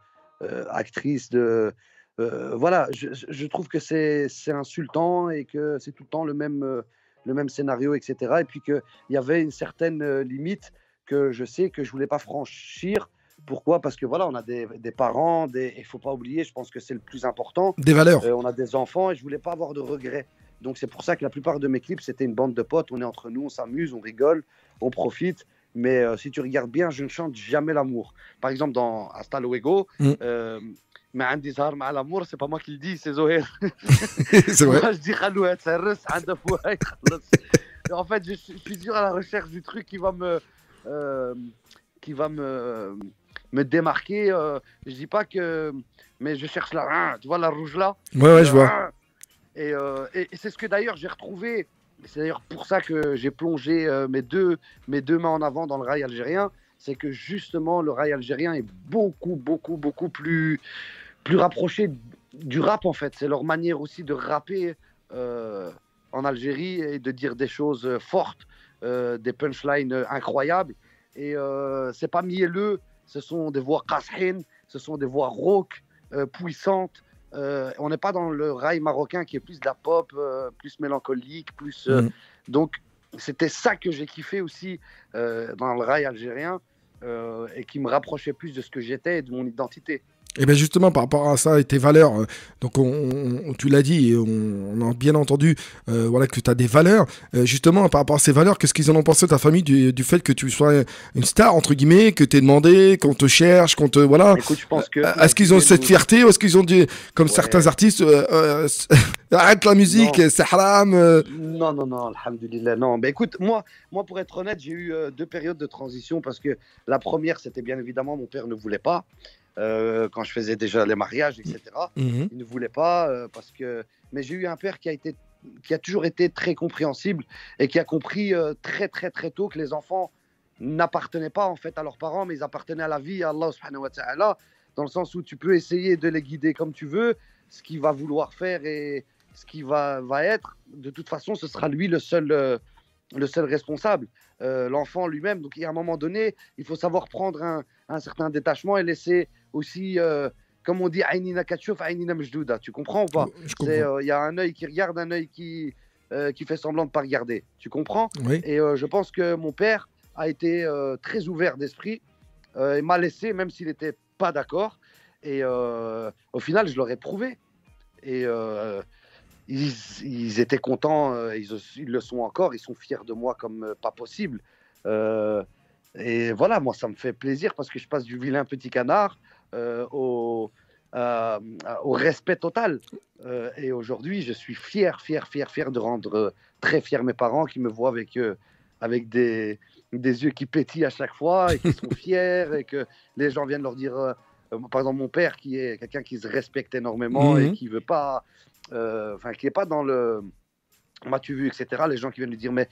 actrice de... voilà, je trouve que c'est insultant et que c'est tout le temps le même scénario, etc. Et puis qu'il y avait une certaine limite que je sais que je ne voulais pas franchir. Pourquoi? Parce que voilà, on a des parents, il ne faut pas oublier, je pense que c'est le plus important. Des valeurs. On a des enfants et je ne voulais pas avoir de regrets. Donc c'est pour ça que la plupart de mes clips, c'était une bande de potes, on est entre nous, on s'amuse, on rigole, on profite. Mais si tu regardes bien, je ne chante jamais l'amour. Par exemple, dans Hasta Luego, mais Andy Zahar ma l'amour, c'est pas moi qui le dis, c'est Zoher. C'est vrai. Moi, je dis Khalouet, c'est Rus, Anda Fouaï. En fait, je suis toujours à la recherche du truc qui va me démarquer. Je dis pas que, mais je cherche tu vois la rouge là. Ouais, je vois. Et c'est ce que d'ailleurs j'ai retrouvé. C'est d'ailleurs pour ça que j'ai plongé mes deux mains en avant dans le rail algérien. C'est que justement le rail algérien est beaucoup plus rapproché du rap en fait. C'est leur manière aussi de rapper en Algérie et de dire des choses fortes, des punchlines incroyables. Et c'est pas mielleux. Ce sont des voix qashin, ce sont des voix rauques, puissantes. On n'est pas dans le rail marocain qui est plus de la pop, plus mélancolique, plus. Donc, c'était ça que j'ai kiffé aussi dans le rail algérien et qui me rapprochait plus de ce que j'étais et de mon identité. Et bien justement, par rapport à ça et tes valeurs, donc tu l'as dit, et on a bien entendu voilà, que tu as des valeurs. Justement, par rapport à ces valeurs, qu'est-ce qu'ils en ont pensé, ta famille, du fait que tu sois une star, entre guillemets, que tu es demandé, qu'on te cherche, qu'on te... Voilà. Écoute, je pense que... Est-ce qu'ils ont cette fierté ou est-ce qu'ils ont dit, comme certains artistes, arrête la musique, c'est haram Non, alhamdoulilah, non. Ben écoute, moi, pour être honnête, j'ai eu 2 périodes de transition parce que la première, c'était bien évidemment, mon père ne voulait pas. Quand je faisais déjà les mariages, etc. Il ne voulait pas parce que... Mais j'ai eu un père qui a toujours été très compréhensible et qui a compris très tôt que les enfants n'appartenaient pas en fait à leurs parents, mais ils appartenaient à la vie, à Allah subhanahu wa ta'ala, dans le sens où tu peux essayer de les guider comme tu veux, ce qu'il va vouloir faire et ce qu'il va être, de toute façon, ce sera lui le seul responsable, l'enfant lui-même. Donc, il y a un moment donné, il faut savoir prendre un certain détachement et laisser aussi, comme on dit, Aynina Katchouf, Aynina Mjdouda. Tu comprends ou pas? Il y a un œil qui regarde, un œil qui fait semblant de ne pas regarder. Tu comprends? Oui. Et je pense que mon père a été très ouvert d'esprit et m'a laissé, même s'il n'était pas d'accord. Et au final, je leur ai prouvé. Et ils étaient contents, ils le sont encore, ils sont fiers de moi comme pas possible. Et voilà, moi, ça me fait plaisir parce que je passe du vilain petit canard au respect total. Et aujourd'hui, je suis fier de rendre très fiers mes parents qui me voient avec des yeux qui pétillent à chaque fois et qui sont fiers et que les gens viennent leur dire... par exemple, mon père, qui est quelqu'un qui se respecte énormément et qui veut pas... qui n'est pas dans le... M'as-tu vu, etc. Les gens qui viennent lui dire, mais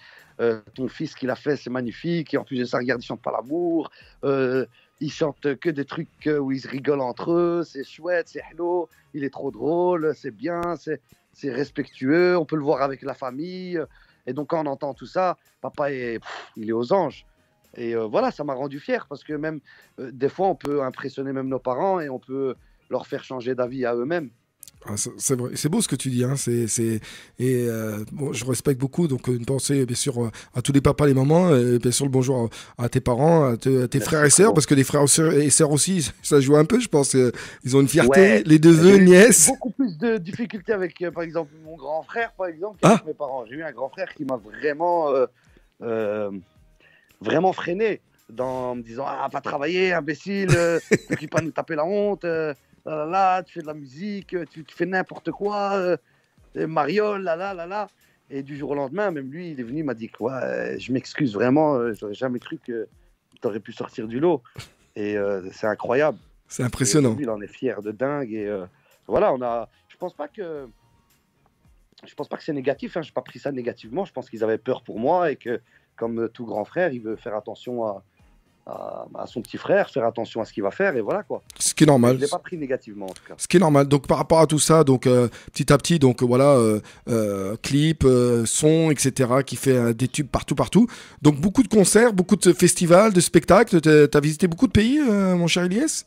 ton fils, ce qu'il a fait, c'est magnifique. Et en plus de ça, regarde, il chante pas l'amour. Il chante que des trucs où ils se rigolent entre eux. C'est chouette, c'est hello. Il est trop drôle, c'est bien, c'est respectueux. On peut le voir avec la famille. Et donc, quand on entend tout ça, papa, il est aux anges. Et voilà, ça m'a rendu fier parce que même des fois, on peut impressionner même nos parents et on peut leur faire changer d'avis à eux-mêmes. Ah, c'est vrai, c'est beau ce que tu dis, hein. Bon, je respecte beaucoup, donc une pensée bien sûr à tous les papas, les mamans, et bien sûr le bonjour à tes parents, à tes frères et sœurs, parce que les frères et sœurs aussi, ça joue un peu, je pense. Ils ont une fierté, les neveux, nièces. J'ai beaucoup plus de difficultés avec, par exemple, mon grand frère, par exemple, qu'avec mes parents. J'ai eu un grand frère qui m'a vraiment freiné en me disant va travailler, imbécile, tu pas nous taper la honte. Tu fais de la musique, tu fais n'importe quoi, mariole, là. Et du jour au lendemain, même lui, il est venu, il m'a dit quoi, je m'excuse vraiment, j'aurais jamais cru que tu aurais pu sortir du lot. Et c'est incroyable. C'est impressionnant. Et il en est fier de dingue. Et voilà, je pense pas que c'est négatif, hein. Je n'ai pas pris ça négativement. Je pense qu'ils avaient peur pour moi et que, comme tout grand frère, il veut faire attention à son petit frère, faire attention à ce qu'il va faire et voilà quoi. Ce qui est normal. Je l'ai pas pris négativement en tout cas. Ce qui est normal. Donc par rapport à tout ça, donc petit à petit, donc voilà, clips, sons, etc. qui fait des tubes partout. Donc beaucoup de concerts, beaucoup de festivals, de spectacles. T'as visité beaucoup de pays, mon cher Ilyes?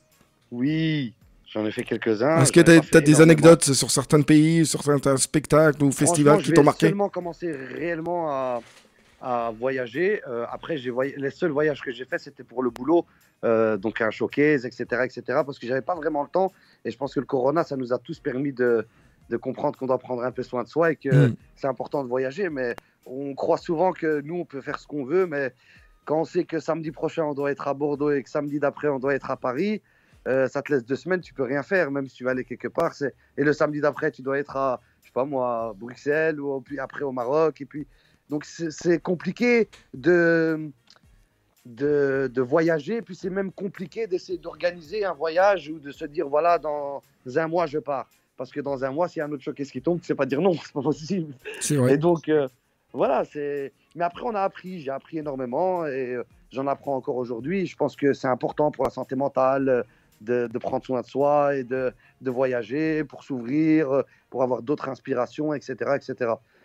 Oui, j'en ai fait quelques-uns. Est-ce que t'as des anecdotes sur certains pays, sur certains spectacles ou festivals qui t'ont marqué? J'ai seulement commencé réellement à voyager. Après, les seuls voyages que j'ai fait, c'était pour le boulot, donc un showcase, etc., parce que j'avais pas vraiment le temps. Et je pense que le corona, ça nous a tous permis de comprendre qu'on doit prendre un peu soin de soi et que c'est important de voyager. Mais on croit souvent que nous, on peut faire ce qu'on veut, mais quand on sait que samedi prochain, on doit être à Bordeaux et que samedi d'après, on doit être à Paris, ça te laisse 2 semaines, tu peux rien faire, même si tu vas aller quelque part. Et le samedi d'après, tu dois être à, je sais pas moi, à Bruxelles ou puis après au Maroc. Et puis donc c'est compliqué de voyager, puis c'est même compliqué d'essayer d'organiser un voyage ou de se dire voilà, dans un mois je pars, parce que dans un mois s'il y a un autre showcase qui tombe, tu sais pas dire non, c'est pas possible. C'est vrai. Et donc voilà, mais après j'ai appris énormément et j'en apprends encore aujourd'hui. Je pense que c'est important pour la santé mentale de prendre soin de soi et de voyager pour s'ouvrir, pour avoir d'autres inspirations, etc.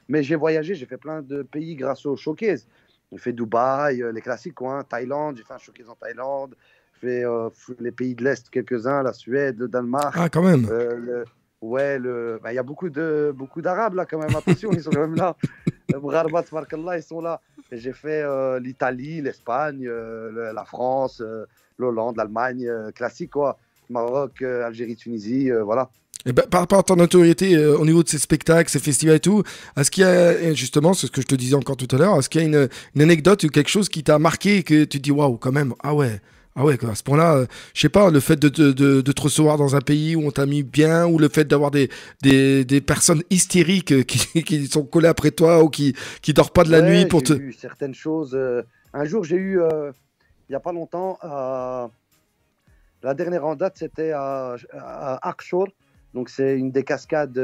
Mais j'ai voyagé, j'ai fait plein de pays grâce au showcase. J'ai fait Dubaï, les classiques, quoi, Thaïlande, j'ai fait un showcase en Thaïlande. J'ai fait les pays de l'Est, quelques-uns, la Suède, le Danemark. Ah, quand même. Il y a beaucoup d'Arabes, là, quand même. Attention, ils sont quand même là. Ils sont là. j'ai fait l'Italie, l'Espagne, la France, l'Hollande, l'Allemagne, classique quoi. Maroc, Algérie, Tunisie, voilà. Et ben, par rapport à ton notoriété au niveau de ces spectacles, ces festivals et tout, est-ce qu'il y a, et justement, c'est ce que je te disais encore tout à l'heure, est-ce qu'il y a une anecdote ou quelque chose qui t'a marqué et que tu te dis waouh, quand même, ah ouais, quoi, à ce point-là, je sais pas, le fait de te recevoir dans un pays où on t'a mis bien, ou le fait d'avoir des personnes hystériques qui sont collées après toi ou qui dorment pas de la nuit pour te. J'ai eu certaines choses. Un jour, j'ai eu, il y a pas longtemps, la dernière en date, c'était à Akshor. Donc c'est une des cascades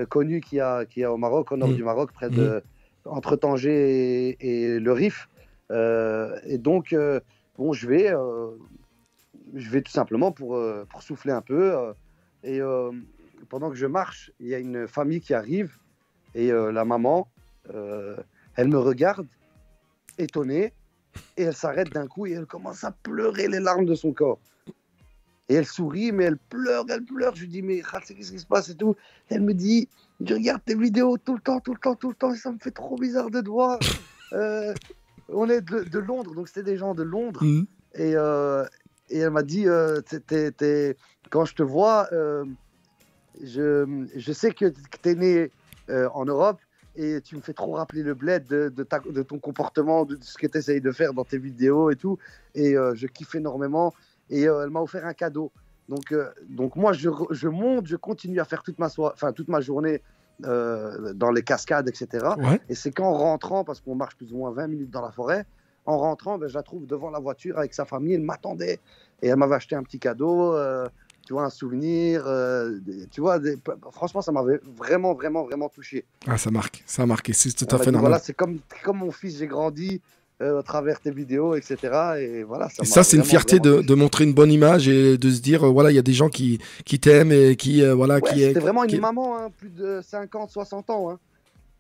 connues qu'il y a au Maroc, au nord du Maroc, près de entre Tanger et le Rif. Et donc bon, je vais tout simplement pour souffler un peu. Et pendant que je marche, il y a une famille qui arrive et la maman, elle me regarde étonnée et elle s'arrête d'un coup et elle commence à pleurer les larmes de son corps. Et elle sourit, mais elle pleure. Je lui dis, mais qu'est-ce qui se passe et tout. Et elle me dit, je regarde tes vidéos tout le temps, et ça me fait trop bizarre de te voir. On est de Londres, donc c'était des gens de Londres. Et elle m'a dit, quand je te vois, je sais que tu es né en Europe et tu me fais trop rappeler le bled de ton comportement, de ce que tu essayes de faire dans tes vidéos et tout. Et je kiffe énormément. Et elle m'a offert un cadeau. Donc moi, je monte, je continue à faire toute ma journée dans les cascades, etc. Ouais. Et c'est qu'en rentrant, parce qu'on marche plus ou moins 20 minutes dans la forêt, en rentrant, je la trouve devant la voiture avec sa famille. Elle m'attendait et elle m'avait acheté un petit cadeau, tu vois, un souvenir. Tu vois, franchement, ça m'avait vraiment, vraiment, vraiment touché. Ah, ça marque. Et c'est tout à fait normal. Voilà, c'est comme mon fils, j'ai grandi à travers tes vidéos, etc. Et voilà, ça c'est une fierté de montrer une bonne image et de se dire, voilà, il y a des gens qui t'aiment et qui, voilà. Ouais, c'était vraiment une maman, hein, plus de 50, 60 ans. Hein.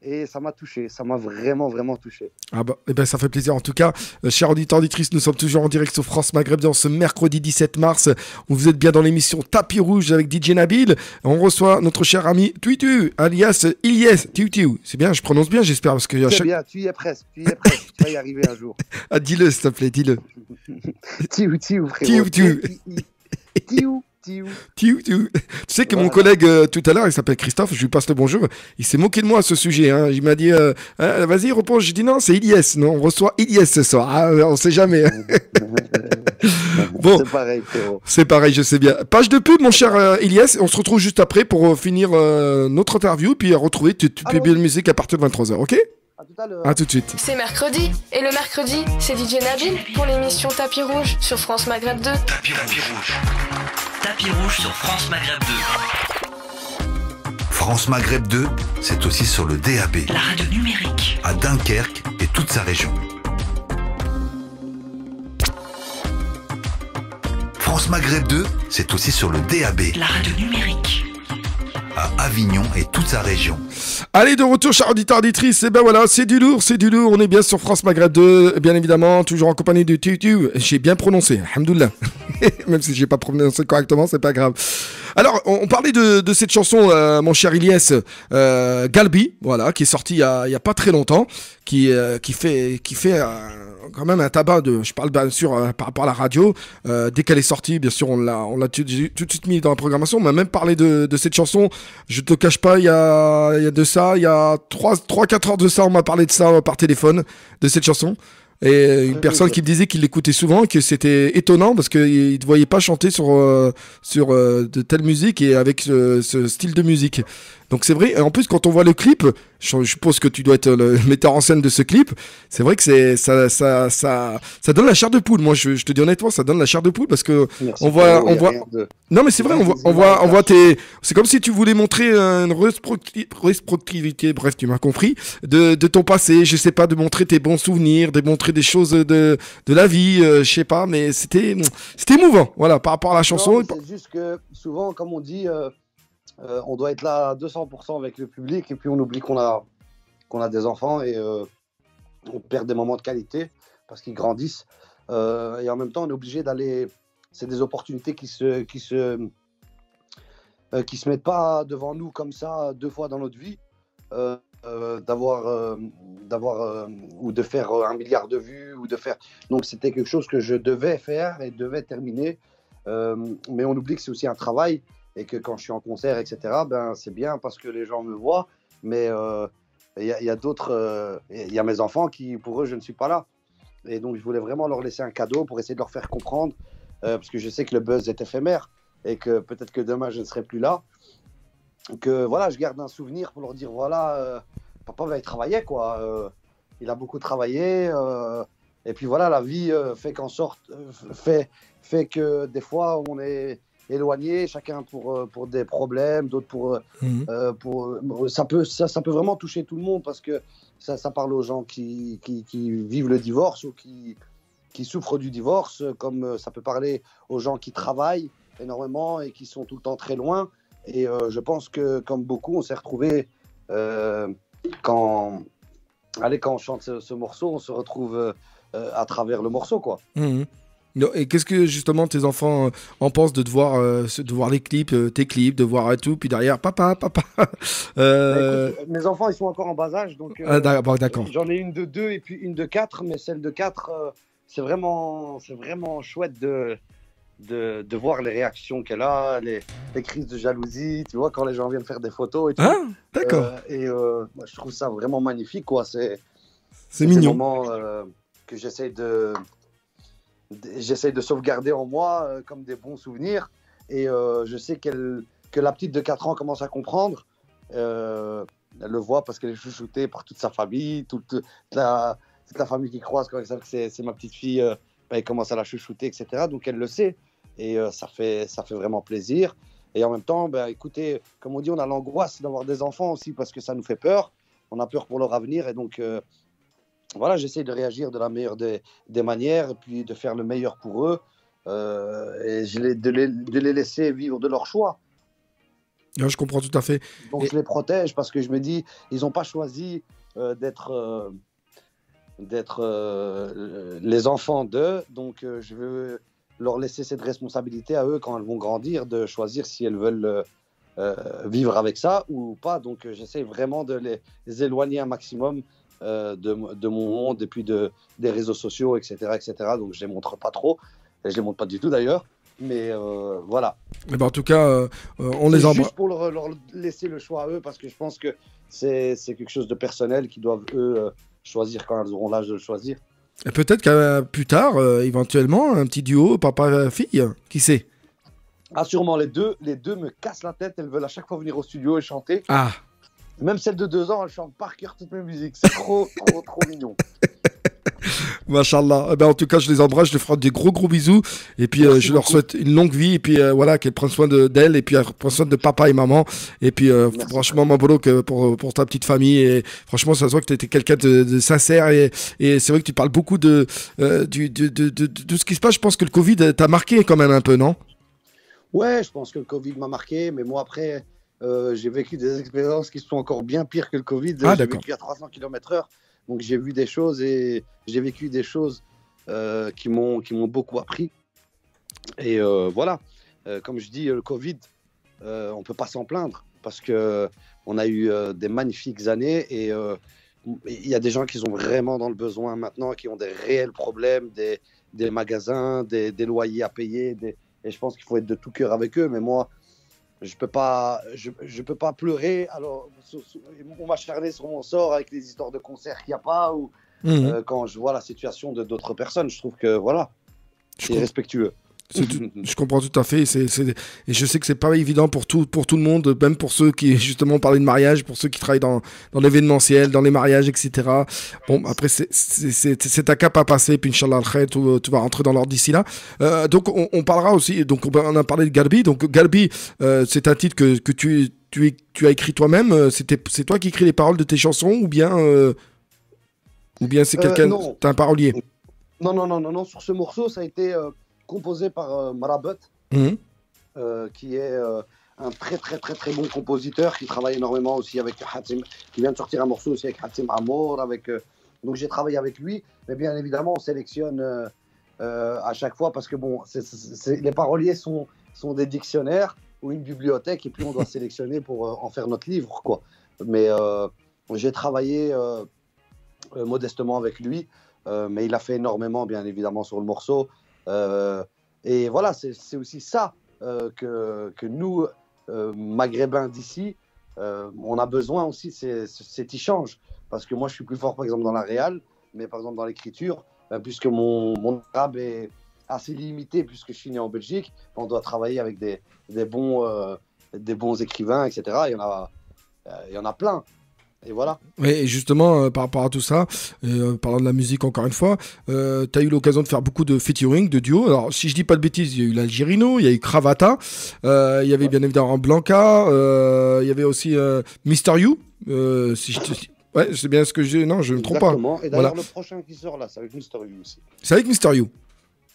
Et ça m'a touché, ça m'a vraiment, vraiment touché. Ah bah, eh ben, ça fait plaisir. En tout cas, chers auditeurs, auditrices, nous sommes toujours en direct sur France Maghreb dans ce mercredi 17 mars, où vous êtes bien dans l'émission Tapis Rouge avec DJ Nabil. On reçoit notre cher ami Tuitu, alias Ilyes Tuitu. C'est bien, je prononce bien, j'espère. Parce que c'est bien, tu y es presque, tu vas y arriver un jour. Ah, dis-le, s'il te plaît, dis-le. Tiu, frérot. Tiu. Tu sais que mon collègue tout à l'heure, il s'appelle Christophe, je lui passe le bonjour, il s'est moqué de moi à ce sujet, hein. Il m'a dit vas-y repose, j'ai dit non, c'est Ilyes, non, on reçoit Ilyes ce soir, ah, on sait jamais. Bon, c'est pareil, frérot. C'est pareil, je sais bien. Page de pub, mon cher Ilyes, on se retrouve juste après pour finir notre interview, puis retrouver tu publies la musique à partir de 23h, ok? À tout de suite. C'est mercredi, et le mercredi, c'est DJ Nabil pour l'émission Tapis Rouge sur France Maghreb 2. Tapis rouge. Tapis rouge sur France Maghreb 2. France Maghreb 2, c'est aussi sur le DAB. La radio numérique. À Dunkerque et toute sa région. France Maghreb 2, c'est aussi sur le DAB. La radio numérique. À Avignon et toute sa région. Allez, de retour, chers auditeurs, auditrices. Et ben voilà, c'est du lourd. On est bien sur France Maghreb 2, bien évidemment, toujours en compagnie de Tutu. J'ai bien prononcé, alhamdoulilah. Même si j'ai pas prononcé correctement, c'est pas grave. Alors, on parlait de cette chanson, mon cher Ilyes, Galbi, voilà, qui est sortie il y a pas très longtemps, qui fait quand même un tabac je parle bien sûr par rapport à la radio. Dès qu'elle est sortie, bien sûr, on l'a tout de suite mis dans la programmation. On m'a même parlé de cette chanson. Je te cache pas, il y a 3-4 heures de ça, on m'a parlé de ça par téléphone, de cette chanson. Et une personne qui me disait qu'il l'écoutait souvent, que c'était étonnant parce qu'il ne te voyait pas chanter sur de telle musique et avec ce style de musique. Donc c'est vrai, et en plus quand on voit le clip, je suppose que tu dois être le metteur en scène de ce clip, c'est vrai que ça donne la chair de poule. Moi je te dis honnêtement, ça donne la chair de poule parce que on voit non mais c'est vrai, on voit c'est comme si tu voulais montrer une rétrospectivité, bref tu m'as compris, de ton passé, je sais pas, de montrer tes bons souvenirs, de montrer des choses de la vie, je sais pas, mais c'était émouvant, voilà, par rapport à la chanson. Non, c'est juste que souvent comme on dit on doit être là à 200% avec le public et puis on oublie qu'on a des enfants et on perd des moments de qualité parce qu'ils grandissent et en même temps on est obligé d'aller, c'est des opportunités qui se mettent pas devant nous comme ça 2 fois dans notre vie ou de faire 1 milliard de vues ou de faire. Donc c'était quelque chose que je devais faire et devais terminer. Mais on oublie que c'est aussi un travail et que quand je suis en concert, etc. Ben c'est bien parce que les gens me voient. Mais il y a d'autres, il y a mes enfants qui, pour eux, je ne suis pas là. Et donc je voulais vraiment leur laisser un cadeau pour essayer de leur faire comprendre, parce que je sais que le buzz est éphémère et que peut-être que demain je ne serai plus là. Que voilà, je garde un souvenir pour leur dire voilà, papa il travaillait quoi, il a beaucoup travaillé, et puis voilà, la vie fait fait que des fois on est éloigné, chacun pour des problèmes, d'autres ça peut vraiment toucher tout le monde parce que ça parle aux gens qui vivent le divorce ou qui souffrent du divorce, comme ça peut parler aux gens qui travaillent énormément et qui sont tout le temps très loin. Et je pense que, comme beaucoup, on s'est retrouvés quand on chante ce morceau, on se retrouve à travers le morceau, quoi. Et qu'est-ce que, justement, tes enfants en pensent de voir les clips, tes clips, de voir tout, puis derrière, papa. Écoute, mes enfants, ils sont encore en bas âge, donc d'accord. J'en ai une de 2 et puis une de 4, mais celle de 4, c'est vraiment chouette de voir les réactions qu'elle a, les crises de jalousie, tu vois, quand les gens viennent faire des photos et tout. Ah, d'accord. Moi, je trouve ça vraiment magnifique, quoi. C'est mignon. des moments que j'essaie de sauvegarder en moi comme des bons souvenirs. Et je sais que la petite de 4 ans commence à comprendre. Elle le voit parce qu'elle est chouchoutée par toute sa famille, toute la famille qui croise quand elle sait que c'est ma petite fille. Elle commence à la chouchouter, etc. Donc elle le sait. Et ça fait vraiment plaisir. Et en même temps, écoutez, comme on dit, on a l'angoisse d'avoir des enfants aussi parce que ça nous fait peur. On a peur pour leur avenir. Et donc, voilà, j'essaie de réagir de la meilleure des manières et puis de faire le meilleur pour eux. Et de les laisser vivre de leur choix. Ouais, je comprends tout à fait. Donc, je les protège parce que je me dis, ils n'ont pas choisi d'être les enfants d'eux. Donc, je veux leur laisser cette responsabilité à eux quand elles vont grandir, de choisir si elles veulent vivre avec ça ou pas. Donc, j'essaie vraiment de les éloigner un maximum de mon monde et puis des réseaux sociaux, etc., etc. Donc, je ne les montre pas trop. Et je ne les montre pas du tout, d'ailleurs. Mais voilà. Et en tout cas, on les embrasse. Juste pour leur laisser le choix à eux, parce que je pense que c'est quelque chose de personnel qu'ils doivent, eux, choisir quand elles auront l'âge de le choisir. Et peut-être qu'à plus tard, éventuellement, un petit duo papa-fille, qui sait? Ah, sûrement, les deux me cassent la tête. Elles veulent à chaque fois venir au studio et chanter. Ah. Même celle de 2 ans, elle chante par cœur toutes mes musiques. C'est trop mignon. Machallah. En tout cas, je les embrasse, je les ferai des gros bisous. Et puis, je leur souhaite une longue vie. Et puis, voilà, qu'elles prennent soin d'elles. Et puis, elles prennent soin de papa et maman. Et puis, franchement, Mabrouk pour ta petite famille. Et franchement, ça se voit que tu étais quelqu'un de sincère. Et c'est vrai que tu parles beaucoup de ce qui se passe. Je pense que le Covid t'a marqué quand même un peu, non? Ouais, je pense que le Covid m'a marqué. Mais moi, après, j'ai vécu des expériences qui sont encore bien pires que le Covid. Ah, j'ai d'accord. vécu à 300 km/h. Donc j'ai vu des choses et j'ai vécu des choses qui m'ont beaucoup appris. Et voilà, comme je dis, le Covid, on ne peut pas s'en plaindre parce qu'on a eu des magnifiques années et il y a des gens qui sont vraiment dans le besoin maintenant, qui ont des réels problèmes, des magasins, des loyers à payer. Et je pense qu'il faut être de tout cœur avec eux. Mais moi, je peux pas pleurer. Alors, on m'acharner sur mon sort avec les histoires de concerts qu'il n'y a pas ou quand je vois la situation de d'autres personnes. Je trouve que voilà, c'est respectueux. Je comprends tout à fait. Et je sais que c'est pas évident pour tout le monde, même pour ceux qui justement parlaient de mariage, pour ceux qui travaillent dans l'événementiel, dans les mariages, etc. Bon, après, c'est ta cape à passer. Puis, Inch'Allah, tu vas rentrer dans l'ordre d'ici là. Donc, on parlera aussi. Donc, on a parlé de Garbi. Donc, Garbi, c'est un titre que tu as écrit toi-même. C'est toi qui écris les paroles de tes chansons ou bien c'est quelqu'un. T'es un parolier? Non. Sur ce morceau, ça a été composé par Marabut, qui est un très très très très bon compositeur qui travaille énormément aussi avec Hatim, qui vient de sortir un morceau aussi avec Hatim Amour, donc j'ai travaillé avec lui, mais bien évidemment on sélectionne à chaque fois parce que bon, les paroliers sont des dictionnaires ou une bibliothèque et puis on doit sélectionner pour en faire notre livre, quoi. Mais J'ai travaillé modestement avec lui, mais il a fait énormément, bien évidemment, sur le morceau. Et voilà, c'est aussi ça que nous, maghrébins d'ici, on a besoin aussi, cet échange. Parce que moi, je suis plus fort, par exemple, dans la réal, mais par exemple, dans l'écriture, puisque mon arabe est assez limité, puisque je suis né en Belgique, on doit travailler avec des bons écrivains, etc. Il y en a plein. Et voilà. Oui, et justement, par rapport à tout ça, parlant de la musique encore une fois, tu as eu l'occasion de faire beaucoup de featuring, de duos. Alors, si je dis pas de bêtises, il y a eu l'Algérino, il y a eu Cravata, il y avait bien évidemment Blanca, il y avait aussi Mister You. Si je te... Ouais, c'est bien ce que j'ai. Non, je ne me trompe pas. Exactement. Et d'ailleurs, le prochain qui sort là, c'est avec Mister You aussi. C'est avec Mister You.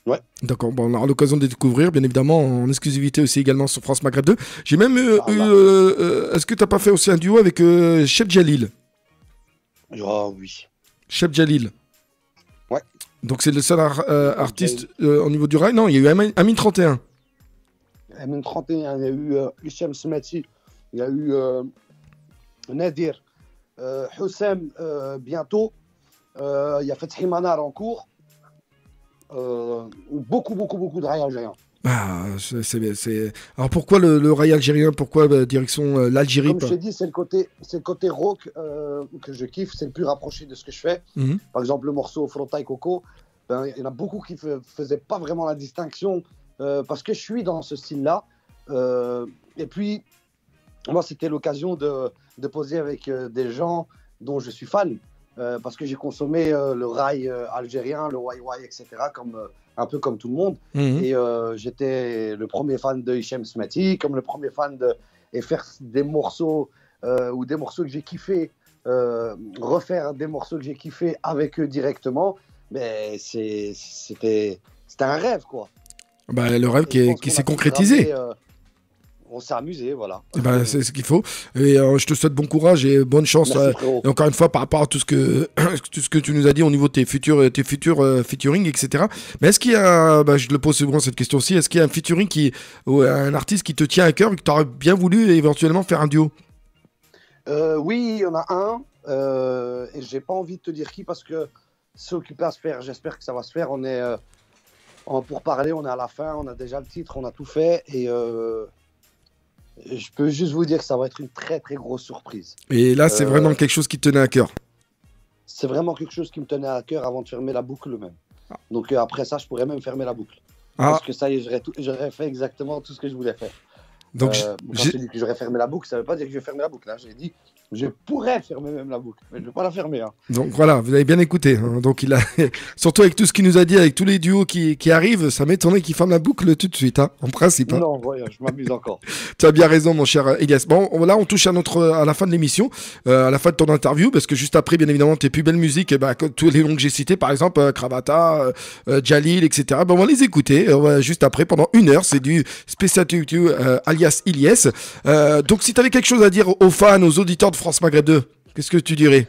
Ouais. D'accord, bon, on aura l'occasion de découvrir, bien évidemment, en exclusivité aussi également sur France Maghreb 2. J'ai même est-ce que tu n'as pas fait aussi un duo avec Cheb Jalil? Oh oui. Cheb Jalil. Ouais. Donc c'est le seul artiste au niveau du rail? Non, il y a eu Amin 31. Amin 31, il y a eu Hicham Smati, il y a eu Nadir, Houssem bientôt, il y a Fethi Manar en cours. Beaucoup de rails algériens. Ah, alors pourquoi le rail algérien? Pourquoi direction l'Algérie? Comme je t'ai dit, c'est le côté rock que je kiffe, c'est le plus rapproché de ce que je fais. Par exemple, le morceau Frontail Coco, il y en a beaucoup qui ne faisaient pas vraiment la distinction parce que je suis dans ce style-là. Et puis, moi, c'était l'occasion de poser avec des gens dont je suis fan. Parce que j'ai consommé le rail algérien, le YY, etc., un peu comme tout le monde. Et j'étais le premier fan de Hicham Smati, comme le premier fan et faire des morceaux ou des morceaux que j'ai kiffés, refaire des morceaux que j'ai kiffés avec eux directement. Mais c'était un rêve, quoi. Bah, le rêve qui s'est concrétisé. On s'est amusé, voilà. Ben, c'est ce qu'il faut. Et je te souhaite bon courage et bonne chance. Et encore une fois, par rapport à tout ce que tu nous as dit au niveau de tes futurs featuring, etc. Mais est-ce qu'il y a, je le pose souvent cette question aussi, est-ce qu'il y a un featuring ou un artiste qui te tient à cœur et que tu aurais bien voulu éventuellement faire un duo? Oui, il y en a un. Et j'ai pas envie de te dire qui parce que c'est occupé à se faire. J'espère que ça va se faire. On est pour parler, on est à la fin, on a déjà le titre, on a tout fait et je peux juste vous dire que ça va être une très très grosse surprise. Et là, c'est vraiment quelque chose qui te tenait à cœur? C'est vraiment quelque chose qui me tenait à cœur avant de fermer la boucle même. Donc après ça, je pourrais même fermer la boucle. Parce que ça y est, j'aurais fait exactement tout ce que je voulais faire. Donc, quand je dis que j'aurais fermé la boucle, ça ne veut pas dire que je vais fermer la boucle. Hein. J'ai dit je pourrais fermer même la boucle, mais je ne vais pas la fermer. Hein. Donc voilà, vous avez bien écouté. Hein. Donc surtout avec tout ce qu'il nous a dit, avec tous les duos qui arrivent, ça m'étonnerait qu'il ferme la boucle tout de suite, hein, en principe. Hein. Non, voyons, je m'amuse encore. Tu as bien raison, mon cher Elias. Bon, là, on touche à la fin de l'émission, à la fin de ton interview, parce que juste après, bien évidemment, tes plus belles musiques, comme tous les noms que j'ai cités, par exemple, Cravata, Jalil, etc. On va les écouter juste après, pendant 1 heure. C'est du Special to alias Elias. Donc, si tu avais quelque chose à dire aux fans, aux auditeurs de France Maghreb 2, qu'est-ce que tu dirais?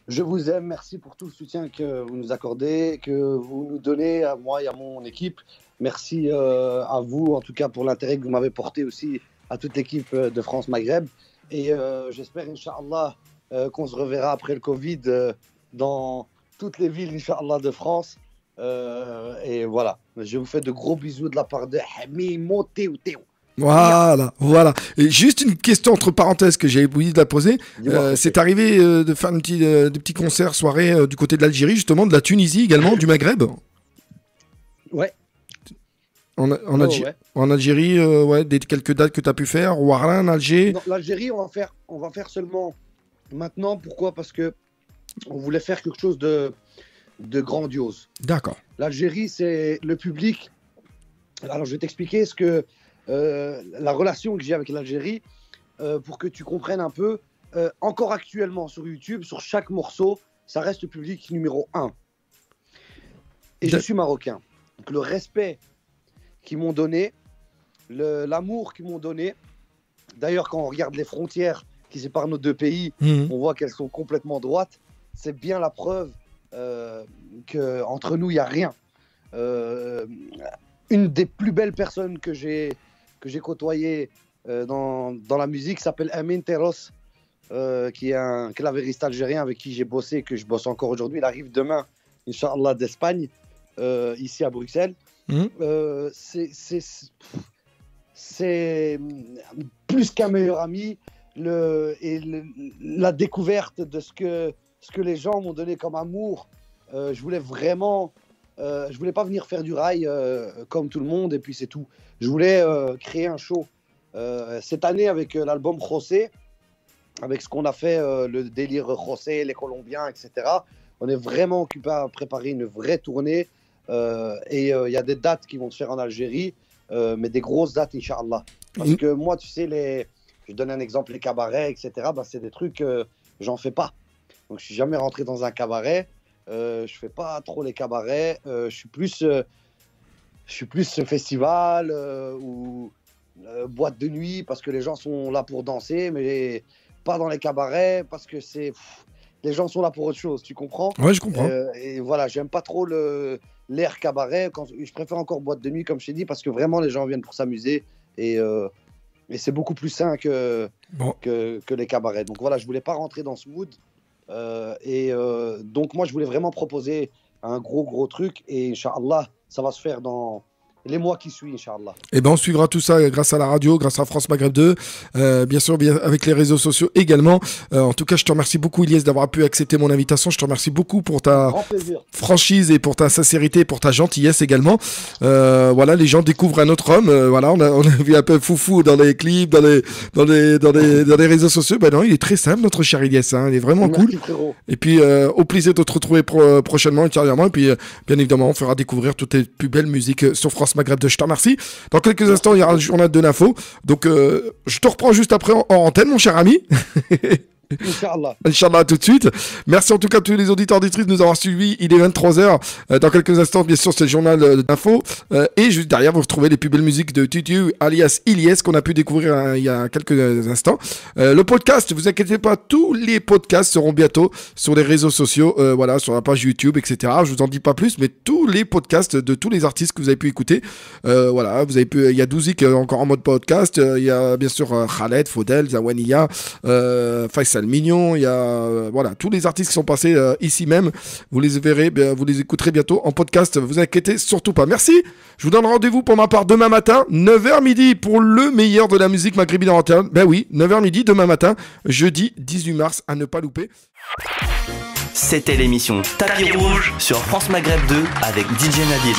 Je vous aime, merci pour tout le soutien que vous nous accordez, que vous nous donnez à moi et à mon équipe. Merci à vous, en tout cas, pour l'intérêt que vous m'avez porté aussi à toute l'équipe de France Maghreb. Et j'espère, Inch'Allah, qu'on se reverra après le Covid dans toutes les villes, Inch'Allah, de France. Et voilà, je vous fais de gros bisous de la part de Hamimo Théo. Voilà. Et juste une question entre parenthèses que j'ai oublié de la poser. C'est arrivé de faire des petits concerts, soirées du côté de l'Algérie, justement, de la Tunisie également, du Maghreb? Ouais. En Algérie, quelques dates que tu as pu faire, Ouaran, Alger. Non, l'Algérie, on va faire seulement maintenant. Pourquoi? Parce que on voulait faire quelque chose de grandiose. D'accord. L'Algérie, c'est le public. Alors, je vais t'expliquer la relation que j'ai avec l'Algérie pour que tu comprennes un peu. Encore actuellement sur YouTube, sur chaque morceau, ça reste le public numéro 1. Et je suis marocain. Donc le respect qu'ils m'ont donné, l'amour qu'ils m'ont donné. D'ailleurs, quand on regarde les frontières qui séparent nos deux pays, on voit qu'elles sont complètement droites. C'est bien la preuve qu'entre nous, il n'y a rien. Une des plus belles personnes que j'ai côtoyé dans la musique s'appelle Amin Terros. qui est un clavériste algérien avec qui j'ai bossé et que je bosse encore aujourd'hui. Il arrive demain, Inch'Allah, d'Espagne, ici à Bruxelles. C'est plus qu'un meilleur ami la découverte de ce que les gens m'ont donné comme amour. Je voulais pas venir faire du rail comme tout le monde et puis c'est tout. Je voulais créer un show. Cette année avec l'album José, avec ce qu'on a fait, le délire José, les Colombiens, etc. On est vraiment occupé à préparer une vraie tournée et il y a des dates qui vont se faire en Algérie, mais des grosses dates, Inch'Allah. Parce que moi, tu sais, je donne un exemple, les cabarets, etc. C'est des trucs, j'en fais pas. Donc je suis jamais rentré dans un cabaret. Je fais pas trop les cabarets. Je suis plus festival ou boîte de nuit parce que les gens sont là pour danser, mais pas dans les cabarets parce que les gens sont là pour autre chose. Tu comprends? Ouais, je comprends. Et voilà, j'aime pas trop l'air cabaret. Je préfère encore boîte de nuit, comme je t'ai dit, parce que vraiment les gens viennent pour s'amuser et c'est beaucoup plus sain que les cabarets. Donc voilà, je voulais pas rentrer dans ce mood. Donc moi je voulais vraiment proposer un gros truc et Inch'Allah ça va se faire dans les mois qui suivent, Inch'Allah. Et ben on suivra tout ça grâce à la radio, grâce à France Maghreb 2, bien sûr avec les réseaux sociaux également. En tout cas, je te remercie beaucoup, Ilyes, d'avoir pu accepter mon invitation. Je te remercie beaucoup pour ta franchise et pour ta sincérité et pour ta gentillesse également. Voilà, les gens découvrent un autre homme. Voilà, on a vu un peu foufou dans les clips, dans les réseaux sociaux. Ben non, il est très simple, notre cher Ilyes. Hein. Il est vraiment cool. Frérot. Et puis, au plaisir de te retrouver prochainement, ultérieurement. Et puis, bien évidemment, on fera découvrir toutes les plus belles musiques sur France Maghreb 2. Je te remercie. Dans quelques instants, il y aura le journal de l'info. Donc, je te reprends juste après en antenne, mon cher ami. Inch'Allah. Inch'Allah, tout de suite. Merci en tout cas à tous les auditeurs auditrices de nous avoir suivis. Il est 23h. Dans quelques instants, bien sûr, c'est le journal d'info. Et juste derrière, vous retrouvez les plus belles musiques de Tutu, alias Ilyes, qu'on a pu découvrir il y a quelques instants. Le podcast, vous inquiétez pas, tous les podcasts seront bientôt sur les réseaux sociaux, voilà, sur la page YouTube, etc. Je vous en dis pas plus, mais tous les podcasts de tous les artistes que vous avez pu écouter, voilà, vous avez pu. Il y a Douzik encore en mode podcast. Il y a bien sûr Khaled, Faudel, Zawaniya, Faisal Mignon, il y a voilà, tous les artistes qui sont passés ici même, vous les verrez, vous les écouterez bientôt en podcast, vous inquiétez surtout pas. Merci, je vous donne rendez-vous pour ma part demain matin, 9h midi pour le meilleur de la musique maghrébine orientale. Ben oui, 9h midi demain matin, jeudi 18 mars, à ne pas louper. C'était l'émission Tapis Rouge sur France Maghreb 2 avec DJ Nabil.